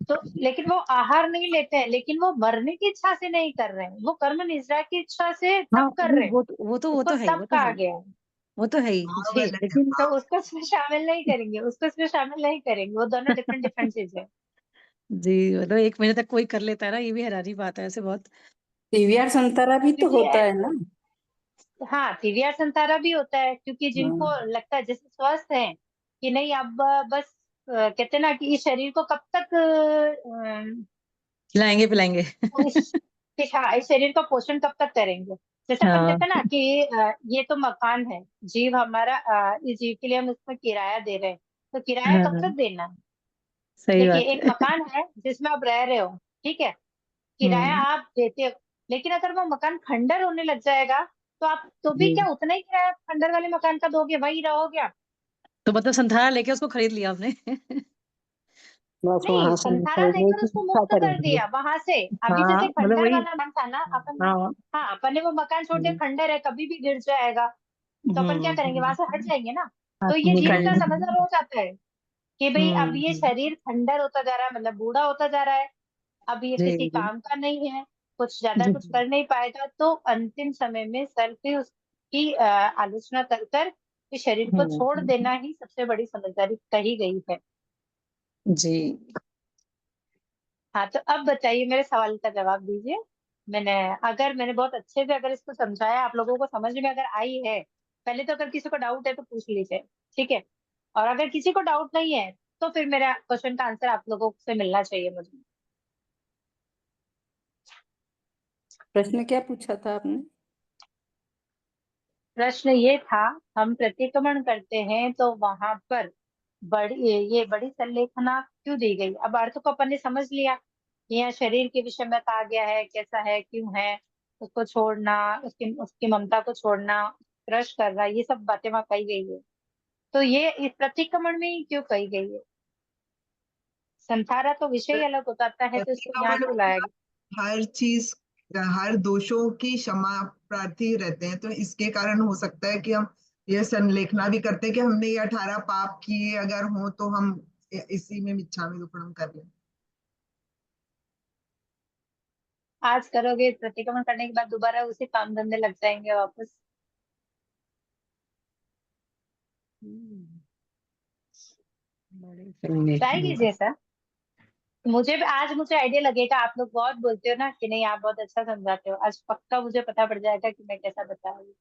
तो लेकिन वो आहार नहीं लेते हैं, लेकिन वो मरने की इच्छा से नहीं कर रहे हैं, वो कर्म निद्रा की इच्छा से हाँ, तप कर रहे हैं। वो उसको तो है ही, तप वो तो है कहा ही, गया है। वो तो है ही। भाव जी, अलग है, लेकिन तो भाव। उसको इसमें शामिल नहीं करेंगे, उसको इसमें शामिल नहीं करेंगे, वो दोनों डिफरेंट डिफरेंट चीजें हैं। जी, मतलब 1 महीने तक कोई कर लेता है ना, ये भी हैरानी बात है ऐसे बहुत। पीवीआर संतरा भी तो क्योंकि होता है ना। हाँ, पीवीआर संतारा भी होता है, क्योंकि जिनको हाँ। लगता है जैसे स्वस्थ है कि नहीं, अब बस कहते हैं ना कि इस शरीर को कब तक खिलाएंगे पिलाएंगे। हाँ, इस शरीर का पोषण कब तक करेंगे। जैसे अपन हाँ। कहते हैं ना कि ये तो मकान है, जीव हमारा, इस जीव के लिए हम उसमें किराया दे रहे हैं, तो किराया कब हाँ, तक देना है? सही देखिए बात एक है। मकान है जिसमें आप रह रहे हो, ठीक है, किराया हम्म। आप देते हो, लेकिन अगर वो मकान खंडर होने लग जाएगा, तो आप तो भी जी, क्या उतना ही किराया खंडर वाले मकान का दोगे, वही रहोगे आप? तो मतलब संधारा लेके उसको खरीद लिया आपने? बस नहीं, वहां से संथारा निकलने देकर की उसको इच्छा मुक्त कर करेंगे। दिया वहां से। अभी हाँ, जैसे मतलब खंडर वही। वाला मकान था ना अपन, हाँ। हाँ अपन ने वो मकान छोड़ दिया, हम्म। खंडर है, कभी भी गिर जाएगा, तो अपन क्या करेंगे, वहां से हट जाएंगे ना। हाँ, तो ये जीव निकल। इतना समझदार हो जाता है कि भाई अब ये हम्म। शरीर खंडर होता जा रहा है, मतलब बूढ़ा होता जा रहा है, अब ये जी किसी जी काम का नहीं है, कुछ ज्यादा जी। कुछ कर नहीं पाएगा, तो अंतिम समय में सर्प ही उसकी आलोचना कर कर इस शरीर को छोड़ हम्म। देना ही सबसे बड़ी समझदारी कही गई है। जी। हाँ, तो अब बताइए, मेरे सवाल का जवाब दीजिए। मैंने अगर मैंने बहुत अच्छे से अगर इसको समझाया, आप लोगों को समझ में अगर आई है, पहले तो अगर किसी को डाउट है तो पूछ लीजिए, ठीक है, और अगर किसी को डाउट नहीं है, तो फिर मेरा क्वेश्चन का आंसर आप लोगों से मिलना चाहिए मुझे। प्रश्न क्या पूछा था आपने? प्रश्न ये था, हम प्रतिक्रमण करते हैं तो वहां पर बड़ी, ये बड़ी संलेखना क्यों दी गई? अब अर्थ को अपन ने समझ लिया, यहाँ शरीर के विषय में कहा गया है, कैसा है, क्यों है, उसको छोड़ना, उसकी उसकी ममता को छोड़ना, क्रश करना, ये सब बातें वहां कही गई है, तो ये इस प्रतिक्रमण में ही क्यों कही गई है? संसारा तो विषय ही अलग होता है, तो इसको यहाँ प्रतिक्रमण क्यों लाया गया? हर चीज, हर दोषों की क्षमा प्रार्थी रहते हैं, तो इसके कारण हो सकता है कि हम ये संलेखना भी करते हैं कि हमने ये 18 पाप किए अगर हो तो हम इसी में मिच्छामि दुक्कडम कर लें। आज करोगे, प्रतिक्रमण करने के बाद दोबारा उसी काम धंधे लग जाएंगे वापस। बड़ी ट्राई संलेखन। कीजिए सर। मुझे भी आज मुझे आइडिया लगेगा, आप लोग बहुत बोलते हो ना कि नहीं आप बहुत अच्छा समझाते हो, आज पक्का मुझे पता पड़ जाएगा कि मैं कैसा बता रही हूँ।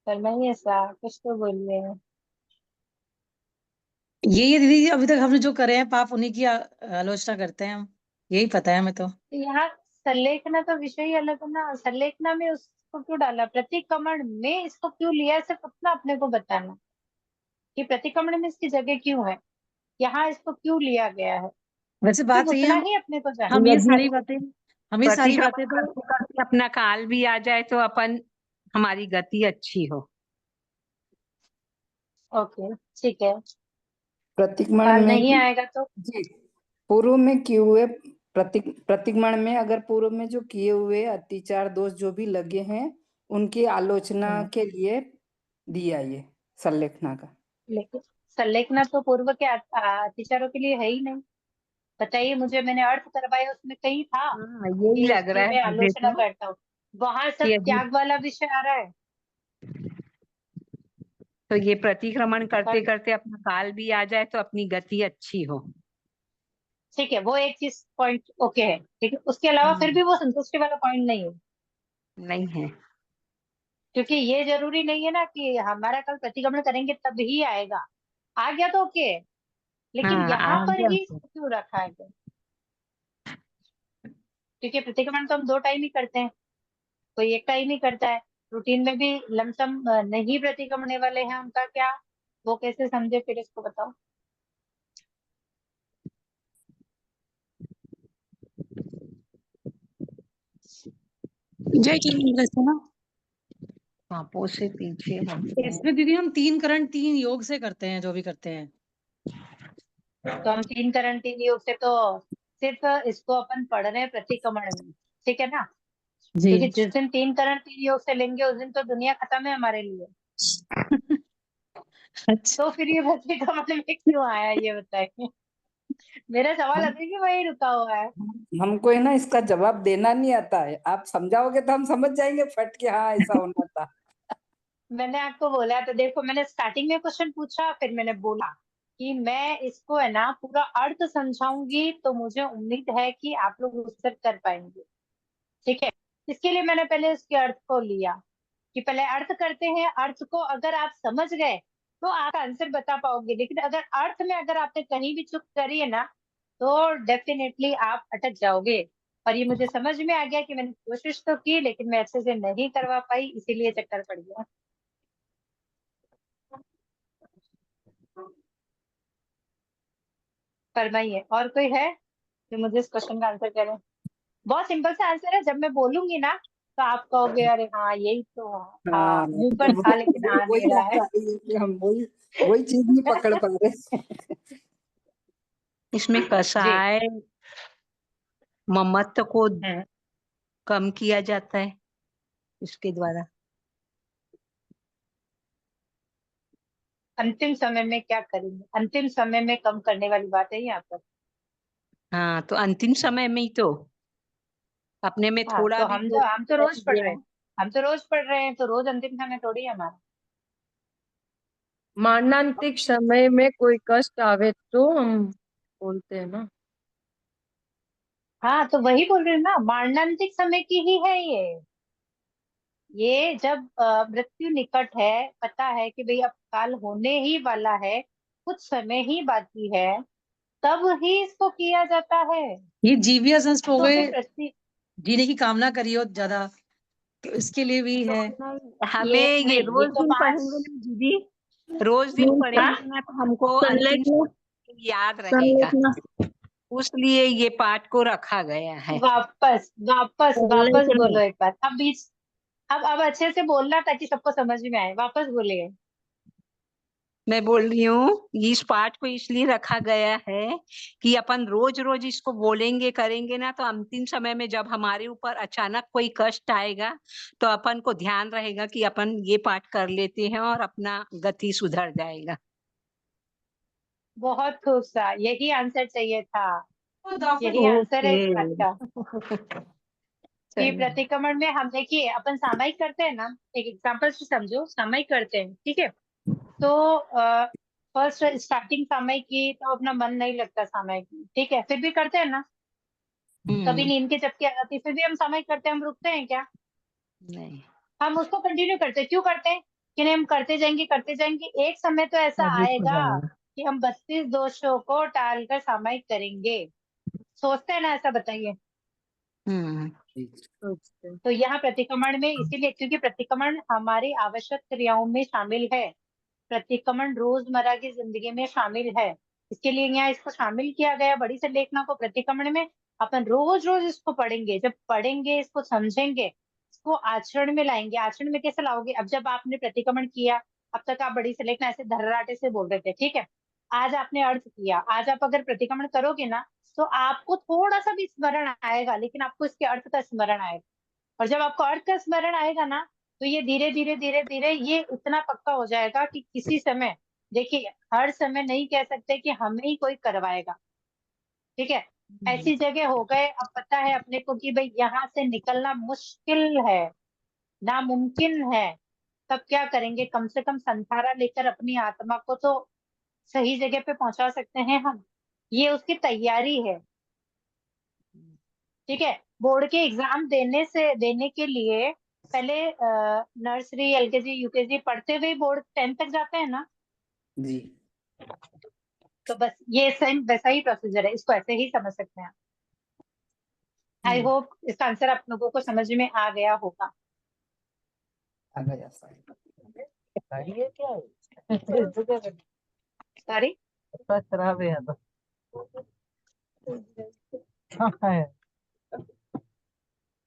पर नहीं ऐसा कुछ तो बोलिए। ये दीदी अभी तक हमने जो करे हैं पाप उन्हीं की आलोचना करते हैं हम, यही पता है हमें तो। तो यहाँ संलेखना तो विषय ही अलग है ना, संलेखना में उसको क्यों डाला, प्रतिक्रमण में इसको क्यों लिया, सिर्फ अपना अपने को बताना कि प्रतिक्रमण में इसकी जगह क्यों है, यहाँ इसको क्यों लिया गया है, वैसे बात सिर्फ सही है, उतना ही अपने को जानना। हम ये यदि सारी बातें हम ये सारी प्रतिक्रमण बातें तो करते करते अपना काल भी आ जाए तो अपन हमारी गति अच्छी हो। ओके ठीक है, प्रतिक्रमण काल में नहीं आएगा तो जी पूर्व में किए हुए प्रतिक्रमण में अगर पूर्व में जो किए हुए अत्याचार दोष जो भी लगे हैं उनकी आलोचना के लिए दिया ये संलेखना का। लेकिन संलेखना तो पूर्व के अतिचारों के लिए है ही नहीं। बताइए मुझे, मैंने अर्थ करवाया उसमें कहीं था हाँ, यही कि लग रहा इसकी है मैं मुझे आलोचना तो करता हूँ, वहां सब कि यदि त्याग वाला विषय आ रहा है। तो ये प्रतिक्रमण करते पर करते अपना काल भी आ जाए तो अपनी गति अच्छी हो। ठीक है, वो एक चीज पॉइंट ओके है, ठीक है, उसके अलावा फिर भी वो संतुष्टि वाला पॉइंट नहीं है, नहीं है। क्योंकि ये जरूरी नहीं है ना कि हमारा कल प्रतिक्रमण करेंगे तब ही आएगा, आ गया तो ओके है, लेकिन हाँ, यहाँ आ पर गया ही तो। इसको क्यों रखा है, क्योंकि प्रतिक्रमण तो हम 2 टाइम ही करते हैं, कोई एक टाइम ही करता है, रूटीन में भी लमसम नहीं प्रतिक्रमण वाले हैं उनका क्या, वो कैसे समझे फिर इसको बताओ। जय श्री ना। पापों से पीछे हम इसमें दीदी हम 3 करण 3 योग से करते हैं जो भी करते हैं। तो हम 3 करण 3 योग से तो सिर्फ इसको अपन पढ़ रहे हैं प्रतिक्रमण में, ठीक है ना, जी क्योंकि जिस दिन 3 करण 3 योग से लेंगे उस दिन तो दुनिया खत्म है हमारे लिए, अच्छा तो फिर ये प्रतिक्रमण में क्यों आया ये बताइए। मेरा सवाल हम अभी भी वही रुका हुआ है। हमको है ना इसका जवाब देना नहीं आता है, आप समझाओगे तो हम समझ जाएंगे फट के हाँ ऐसा होना था। मैंने आपको बोला तो देखो, मैंने स्टार्टिंग में क्वेश्चन पूछा, फिर मैंने बोला कि मैं इसको है ना पूरा अर्थ समझाऊंगी, तो मुझे उम्मीद है कि आप लोग उससे कर पाएंगे, ठीक है, इसके लिए मैंने पहले इसके अर्थ को लिया कि पहले अर्थ करते हैं, अर्थ को अगर आप समझ गए तो आप आंसर बता पाओगे, लेकिन अगर अर्थ में अगर आपने कहीं भी चूक करी है ना तो डेफिनेटली आप अटक जाओगे। और ये मुझे समझ में आ गया कि मैंने कोशिश तो की लेकिन मैं अच्छे से नहीं करवा पाई, इसीलिए चक्कर पड़ गया। फरमाइए, और कोई है जो मुझे इस क्वेश्चन का आंसर करे। बहुत सिंपल सा आंसर है, जब मैं बोलूंगी ना तो आप कहोगे अरे हाँ यही तो था, हाँ मुंह पर था लेकिन आ नहीं वही रहा है। आता है कि हम वही वही चीज नहीं पकड़ पा रहे। इसमें जी। कसाय ममत्व को हम्म। कम किया जाता है इसके द्वारा। अंतिम समय में क्या करेंगे, अंतिम समय में कम करने वाली बात है यहाँ पर। हाँ, तो अंतिम समय में ही तो अपने में हाँ थोड़ा तो भी हम तो रह रोज पढ़ रहे गया। हैं, हम तो रोज पढ़ रहे हैं, तो रोज अंतिम समय थोड़ी है हमारा। मारणांतिक समय में कोई कष्ट आवे तो हम बोलते हैं ना। हाँ तो वही बोल रही हूँ ना, मारणांतिक समय की ही है ये जब मृत्यु निकट है, पता है कि भाई अब काल होने ही वाला है, कुछ समय ही बाकी है, तब ही इसको किया जाता है। ये जीविया संस्थ हो तो गए, फिर प्रति जीने की कामना करियो ज्यादा, तो इसके लिए भी तो है। नहीं, हमें ये नहीं ये रोज तो दिन 5। पढ़ेंगे ना दीदी, रोज दिन हाँ पढ़ेंगे ना तो हमको अंतिम संलेखना समय याद रहेगा, संलेखना उसलिए ये पाठ को रखा गया है। वापस वापस वापस संलेखना बोलो एक बार, अब बीच, अब अच्छे से बोलना ताकि सबको समझ में आए, वापस बोलिए। मैं बोल रही हूँ इस पाठ को इसलिए रखा गया है कि अपन रोज रोज इसको बोलेंगे करेंगे ना, तो अंतिम समय में जब हमारे ऊपर अचानक कोई कष्ट आएगा तो अपन को ध्यान रहेगा कि अपन ये पाठ कर लेते हैं और अपना गति सुधर जाएगा। बहुत खूब सा, यही आंसर चाहिए था, यही आंसर है इस बात ओके। का। कि चलिए। प्रतिक्रमण में हम देखिए अपन सामयिक करते हैं ना, एक एग्जाम्पल से समझो, सामयिक करते हैं ठीक है, तो फर्स्ट स्टार्टिंग समय की तो अपना मन नहीं लगता समय की, ठीक है, फिर भी करते हैं ना, कभी नींद की झपकी आ जाती फिर भी हम समय करते हैं, हम रुकते हैं क्या? नहीं। हम उसको कंटिन्यू करते हैं, क्यों करते हैं कि नहीं, हम करते जाएंगे, एक समय तो ऐसा हैबिट हो आएगा जाएगा। कि हम 32 दोषों को टालकर सामायिक करेंगे। सोचते हैं ना ऐसा, बताइए। जी। सोचते हैं। तो यहाँ प्रतिक्रमण में इसीलिए, क्योंकि प्रतिक्रमण हमारी आवश्यक क्रियाओं में शामिल है, प्रतिक्रमण रोजमर्रा की जिंदगी में शामिल है, इसके लिए यहाँ इसको शामिल किया गया बड़ी से लेखना को प्रतिक्रमण में। अपन रोज रोज इसको पढ़ेंगे, जब पढ़ेंगे इसको समझेंगे, इसको आचरण में लाएंगे। आचरण में कैसे लाओगे? अब जब आपने प्रतिक्रमण किया, अब तक आप बड़ी से लेखना ऐसे धर्राटे से बोल रहे थे, ठीक है, आज आपने अर्थ किया, आज आप अगर प्रतिक्रमण करोगे ना, तो आपको थोड़ा सा भी स्मरण आएगा, लेकिन आपको इसके अर्थ का स्मरण आएगा। और जब आपको अर्थ का स्मरण आएगा ना, तो ये धीरे धीरे धीरे धीरे ये इतना पक्का हो जाएगा कि किसी समय, देखिए हर समय नहीं कह सकते कि हमें ही कोई करवाएगा, ठीक है, ऐसी जगह हो गए, अब पता है अपने को कि भाई यहाँ से निकलना मुश्किल है, नामुमकिन है, तब क्या करेंगे? कम से कम संथारा लेकर अपनी आत्मा को तो सही जगह पे पहुंचा सकते हैं हम, ये उसकी तैयारी है, ठीक है। बोर्ड के एग्जाम देने के लिए पहले नर्सरी, एलकेजी, यूकेजी पढ़ते हुए बोर्ड 10 तक जाते हैं ना, जी। तो बस ये सेम वैसा ही प्रोसीजर है, इसको ऐसे ही समझ सकते हैं। आई होप इसका आंसर आप लोगों को समझ में आ गया होगा। आ गया सर। सॉरी,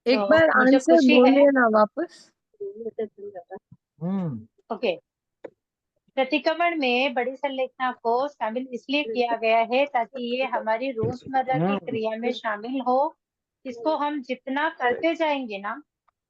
एक तो बार मुझे आंसर खुशी है। बोलिए ना वापस। ओके, प्रतिक्रमण में बड़ी संलेखना को शामिल इसलिए किया गया है ताकि ये हमारी रोजमर्रा की क्रिया में शामिल हो। इसको हम जितना करते जाएंगे ना,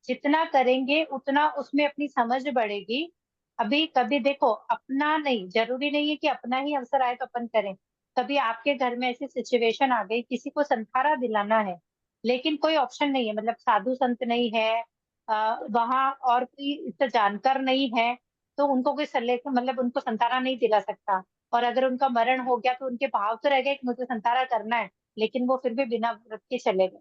जितना करेंगे उतना उसमें अपनी समझ बढ़ेगी। अभी कभी देखो, अपना नहीं, जरूरी नहीं है कि अपना ही अवसर आए तो अपन करें। कभी आपके घर में ऐसी सिचुएशन आ गई, किसी को संथारा दिलाना है, लेकिन कोई ऑप्शन नहीं है, मतलब साधु संत नहीं है, वहां और कोई इतना जानकार नहीं है, तो उनको कोई सल्ले, मतलब उनको संतारा नहीं दिला सकता। और अगर उनका मरण हो गया तो उनके भाव तो रह गए कि मुझे संतारा करना है, लेकिन वो फिर भी बिना व्रत के चले गए।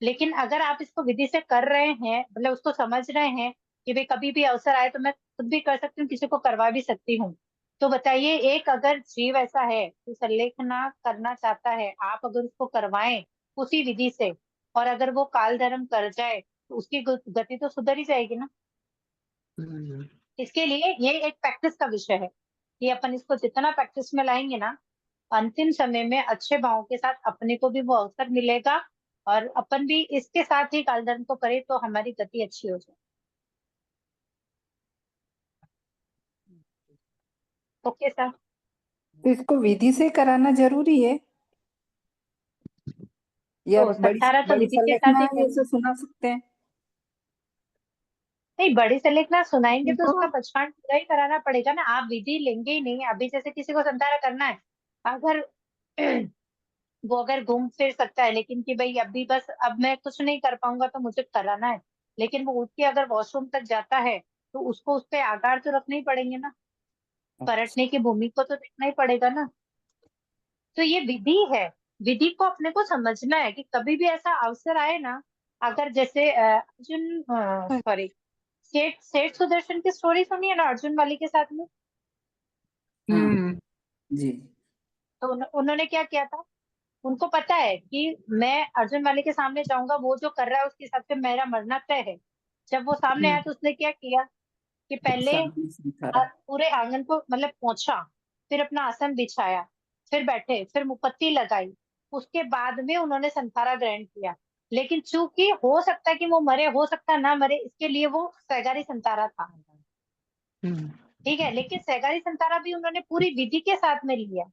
लेकिन अगर आप इसको विधि से कर रहे हैं, मतलब उसको समझ रहे हैं कि भाई कभी भी अवसर आए तो मैं खुद भी कर सकती हूँ, किसी को करवा भी सकती हूँ, तो बताइए, एक अगर जीव ऐसा है जो संलेखना करना चाहता है, आप अगर उसको करवाएं उसी विधि से, और अगर वो काल धर्म कर जाए, तो उसकी गति तो सुधर ही जाएगी ना। इसके लिए ये एक प्रैक्टिस का विषय है कि अपन इसको जितना प्रैक्टिस में लाएंगे ना, अंतिम समय में अच्छे भावों के साथ अपने को भी वो अवसर मिलेगा, और अपन भी इसके साथ ही कालधर्म को करें तो हमारी गति अच्छी हो जाए। Okay sir. तो इसको विधि से कराना जरूरी है, या तो बड़ी संथारा तो बड़ी विधि के साथ संलेखना ही है करें। ऐसे सुना सकते हैं? नहीं, बड़ी संलेखना सुनाएंगे तो देखो, उसका पछाण पूरा ही कराना पड़ेगा ना, आप विधि लेंगे ही नहीं। अभी जैसे किसी को संथारा करना है, अगर वो अगर घूम फिर सकता है, लेकिन कि भाई अभी बस अब मैं कुछ नहीं कर पाऊंगा तो मुझे कराना है, लेकिन वो उठ के अगर वॉशरूम तक जाता है, तो उसको उस पे आधार तो रखने ही पड़ेंगे ना, पलटने की भूमि को तो देखना ही पड़ेगा ना। तो ये विधि है, विधि को अपने को समझना है कि कभी भी ऐसा अवसर आए ना, अगर जैसे अर्जुन, सॉरी, सेठ सेठ सुदर्शन की स्टोरी सुनी है ना, अर्जुन वाली के साथ में। हाँ जी। तो उन्होंने क्या किया था, उनको पता है कि मैं अर्जुन वाले के सामने जाऊंगा, वो जो कर रहा है उसके हिसाब से मेरा मरना तय है। जब वो सामने आया तो उसने क्या किया कि पहले सामने संथारा। पूरे आंगन को मतलब पोंछा, फिर अपना आसन बिछाया, फिर बैठे, फिर मुपत्ती लगाई, उसके बाद में उन्होंने संथारा ग्रहण किया। लेकिन चूंकि हो सकता है कि वो मरे, हो सकता है ना मरे, इसके लिए वो सैगारी संतारा था, ठीक है, लेकिन सैगारी संतारा भी उन्होंने पूरी विधि के साथ में लिया।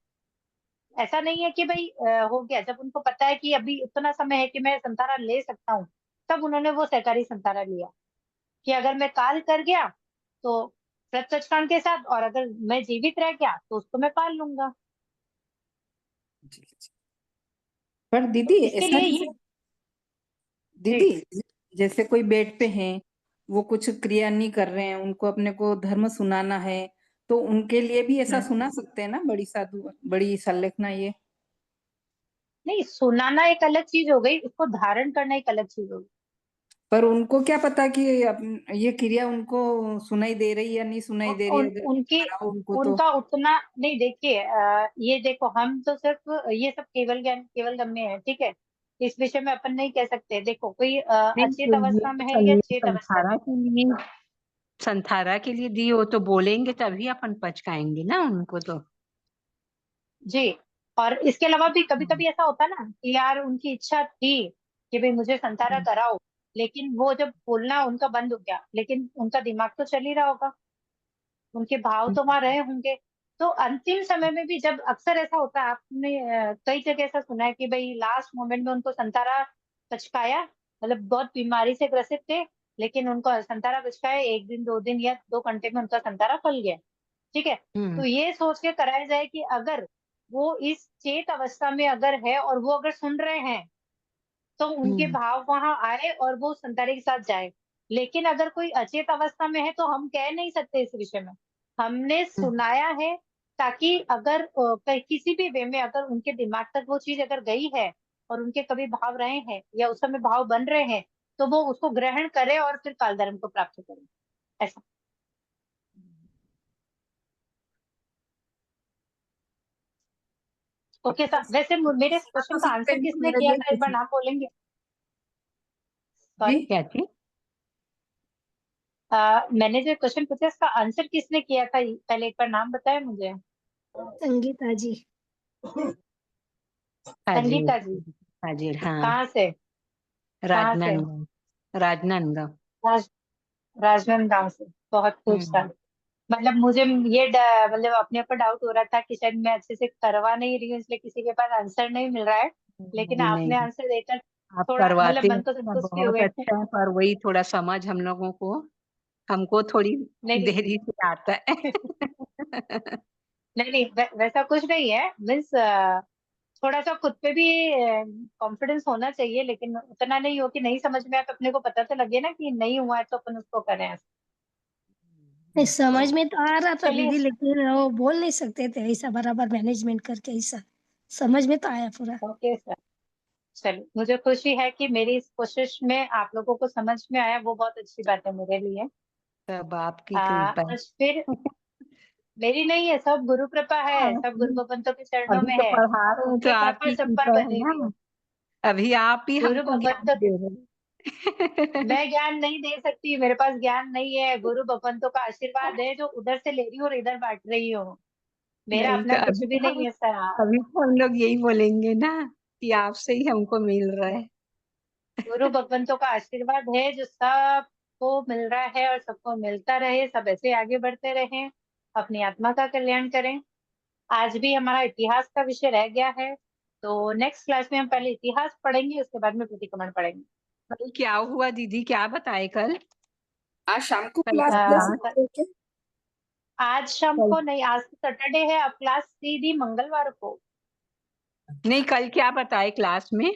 ऐसा नहीं है कि भाई हो गया, जब उनको पता है कि अभी उतना समय है कि मैं संतारा ले सकता हूँ, तब उन्होंने वो सहकारी संतारा लिया कि अगर मैं काल कर गया तो व्रत सचखंड के साथ, और अगर मैं जीवित रह गया तो उसको मैं पाल लूंगा। जी, जी। पर तो दीदी इसके ऐसा लिए जैसे, ये दीदी जैसे कोई बेड पे हैं, वो कुछ क्रिया नहीं कर रहे हैं, उनको अपने को धर्म सुनाना है, तो उनके लिए भी ऐसा हम्म। सुना सकते हैं ना, बड़ी साधु बड़ी संलेखना ये? नहीं, सुनाना एक अलग चीज हो गई, उसको धारण करना एक अलग चीज हो गई। पर उनको क्या पता कि ये क्रिया उनको सुनाई दे रही है या नहीं सुनाई दे रही है, अगर उनकी कराओ उनको तो। उनका उतना नहीं। देखिए, ये देखो, हम तो सिर्फ ये सब केवल ज्ञान केवल गम्य है, ठीक है। इस विषय में अपन नहीं कह सकते। देखो, कोई नहीं अचेत तो ये अवस्था में है या चेत अवस्था में। संथारा के लिए दी हो तो बोलेंगे तभी अपन पचकाएंगे ना उनको तो। जी। और इसके अलावा भी कभी कभी ऐसा होता है ना कि यार उनकी इच्छा थी कि भाई मुझे संतारा कराओ, लेकिन वो जब बोलना उनका बंद हो गया, लेकिन उनका दिमाग तो चल ही रहा होगा, उनके भाव तो वहां रहे होंगे। तो अंतिम समय में भी जब अक्सर ऐसा होता है, आपने कई जगह ऐसा सुना है कि भाई लास्ट मोमेंट में उनको संतारा पचकाया, मतलब बहुत बीमारी से ग्रसित थे, लेकिन उनको संतारा पचकाया, 1 दिन 2 दिन या 2 घंटे में उनका संतारा फल गया, ठीक है। तो ये सोच के कराया जाए कि अगर वो इस चेत अवस्था में अगर है और वो अगर सुन रहे हैं, तो उनके भाव वहां आए और वो संतारे के साथ जाए। लेकिन अगर कोई अचेत अवस्था में है तो हम कह नहीं सकते इस विषय में। हमने सुनाया है ताकि अगर किसी भी वे में अगर उनके दिमाग तक वो चीज अगर गई है और उनके कभी भाव रहे हैं या उस समय भाव बन रहे हैं, तो वो उसको ग्रहण करे और फिर काल धर्म को प्राप्त करे, ऐसा। ओके सर, वैसे मेरे सुना क्वेश्चन तो का सकते आंसर हैं ना किसने मेरे किया लिए था, एक बार कुछ। नाम बोलेंगे? जी सॉरी, क्या थी? मैंने जो क्वेश्चन पूछा इसका आंसर किसने किया था, पहले एक बार नाम बताया मुझे। संगीता जी। हाजिर संगीता जी। हाजिर हाँ। कहाँ से? कहाँ से? राजनांदगांव राजनांदगांव। राज राजनांदगांव से। बहुत खूब सर। मतलब मुझे ये मतलब अपने ऊपर डाउट हो रहा था कि शायद मैं अच्छे से करवा नहीं रही हूँ, इसलिए किसी के पास आंसर नहीं मिल रहा है। लेकिन नहीं आपने नहीं, आंसर देकर आप थोड़ा मतलब करवाते मन हैं को ना संतुष्टि बहुत हुए। अच्छा है, पर वही थोड़ा समझ हम लोगों को, हमको थोड़ी नहीं देरी से आता है। नहीं नहीं, वैसा कुछ नहीं है। मीन्स थोड़ा सा खुद पे भी कॉन्फिडेंस होना चाहिए, लेकिन उतना नहीं हो कि नहीं समझ में आया तो अपने को पता तो लगे ना कि नहीं हुआ है तो अपन उसको करें। नहीं, समझ में तो आ रहा था चलिए। दीदी, लेकिन वो बोल नहीं सकते थे ऐसा बराबर मैनेजमेंट करके, ऐसा समझ में तो आया पूरा। Okay sir. चलिए, मुझे खुशी है कि मेरी इस कोशिश में आप लोगों को समझ में आया, वो बहुत अच्छी बात है मेरे लिए। सब आपकी कृपा है। आज फिर मेरी नहीं है, सब गुरु कृपा है, हाँ, सब गुरु भगवंतों के चरणों अभी में तो है। पढ़ा रहे हैं तो उनकी कृपा आपकी सब पर कृपा है बनी हुई है। ना, अभी आप ही गुरु हमको ज्ञान भगवंतों, दे रहे हैं। मैं ज्ञान नहीं दे सकती, मेरे पास ज्ञान नहीं है। गुरु भगवंतों का आशीर्वाद है जो उधर से ले रही हूँ और इधर बांट रही हूँ। मेरा नहीं अपना तो कुछ भी नहीं है सर। अभी तो हम लोग यही बोलेंगे ना कि आपसे ही हमको मिल रहा है। गुरु भगवंतों का आशीर्वाद है जो सबको मिल रहा है और सबको मिलता रहे, सब ऐसे आगे बढ़ते रहें, अपनी आत्मा का कल्याण करें। आज भी हमारा इतिहास का विषय रह गया है, तो नेक्स्ट क्लास में हम पहले इतिहास पढ़ेंगे, उसके बाद में प्रतिक्रमण पढ़ेंगे। कल क्या हुआ दीदी, क्या बताए कल? आज शाम को कल क्लास का ले क्लास, सकते हैं क्या? आज शाम कल को नहीं, आज तो सैटरडे है, अब क्लास सीधी मंगलवार को। नहीं, कल क्या बताए क्लास में?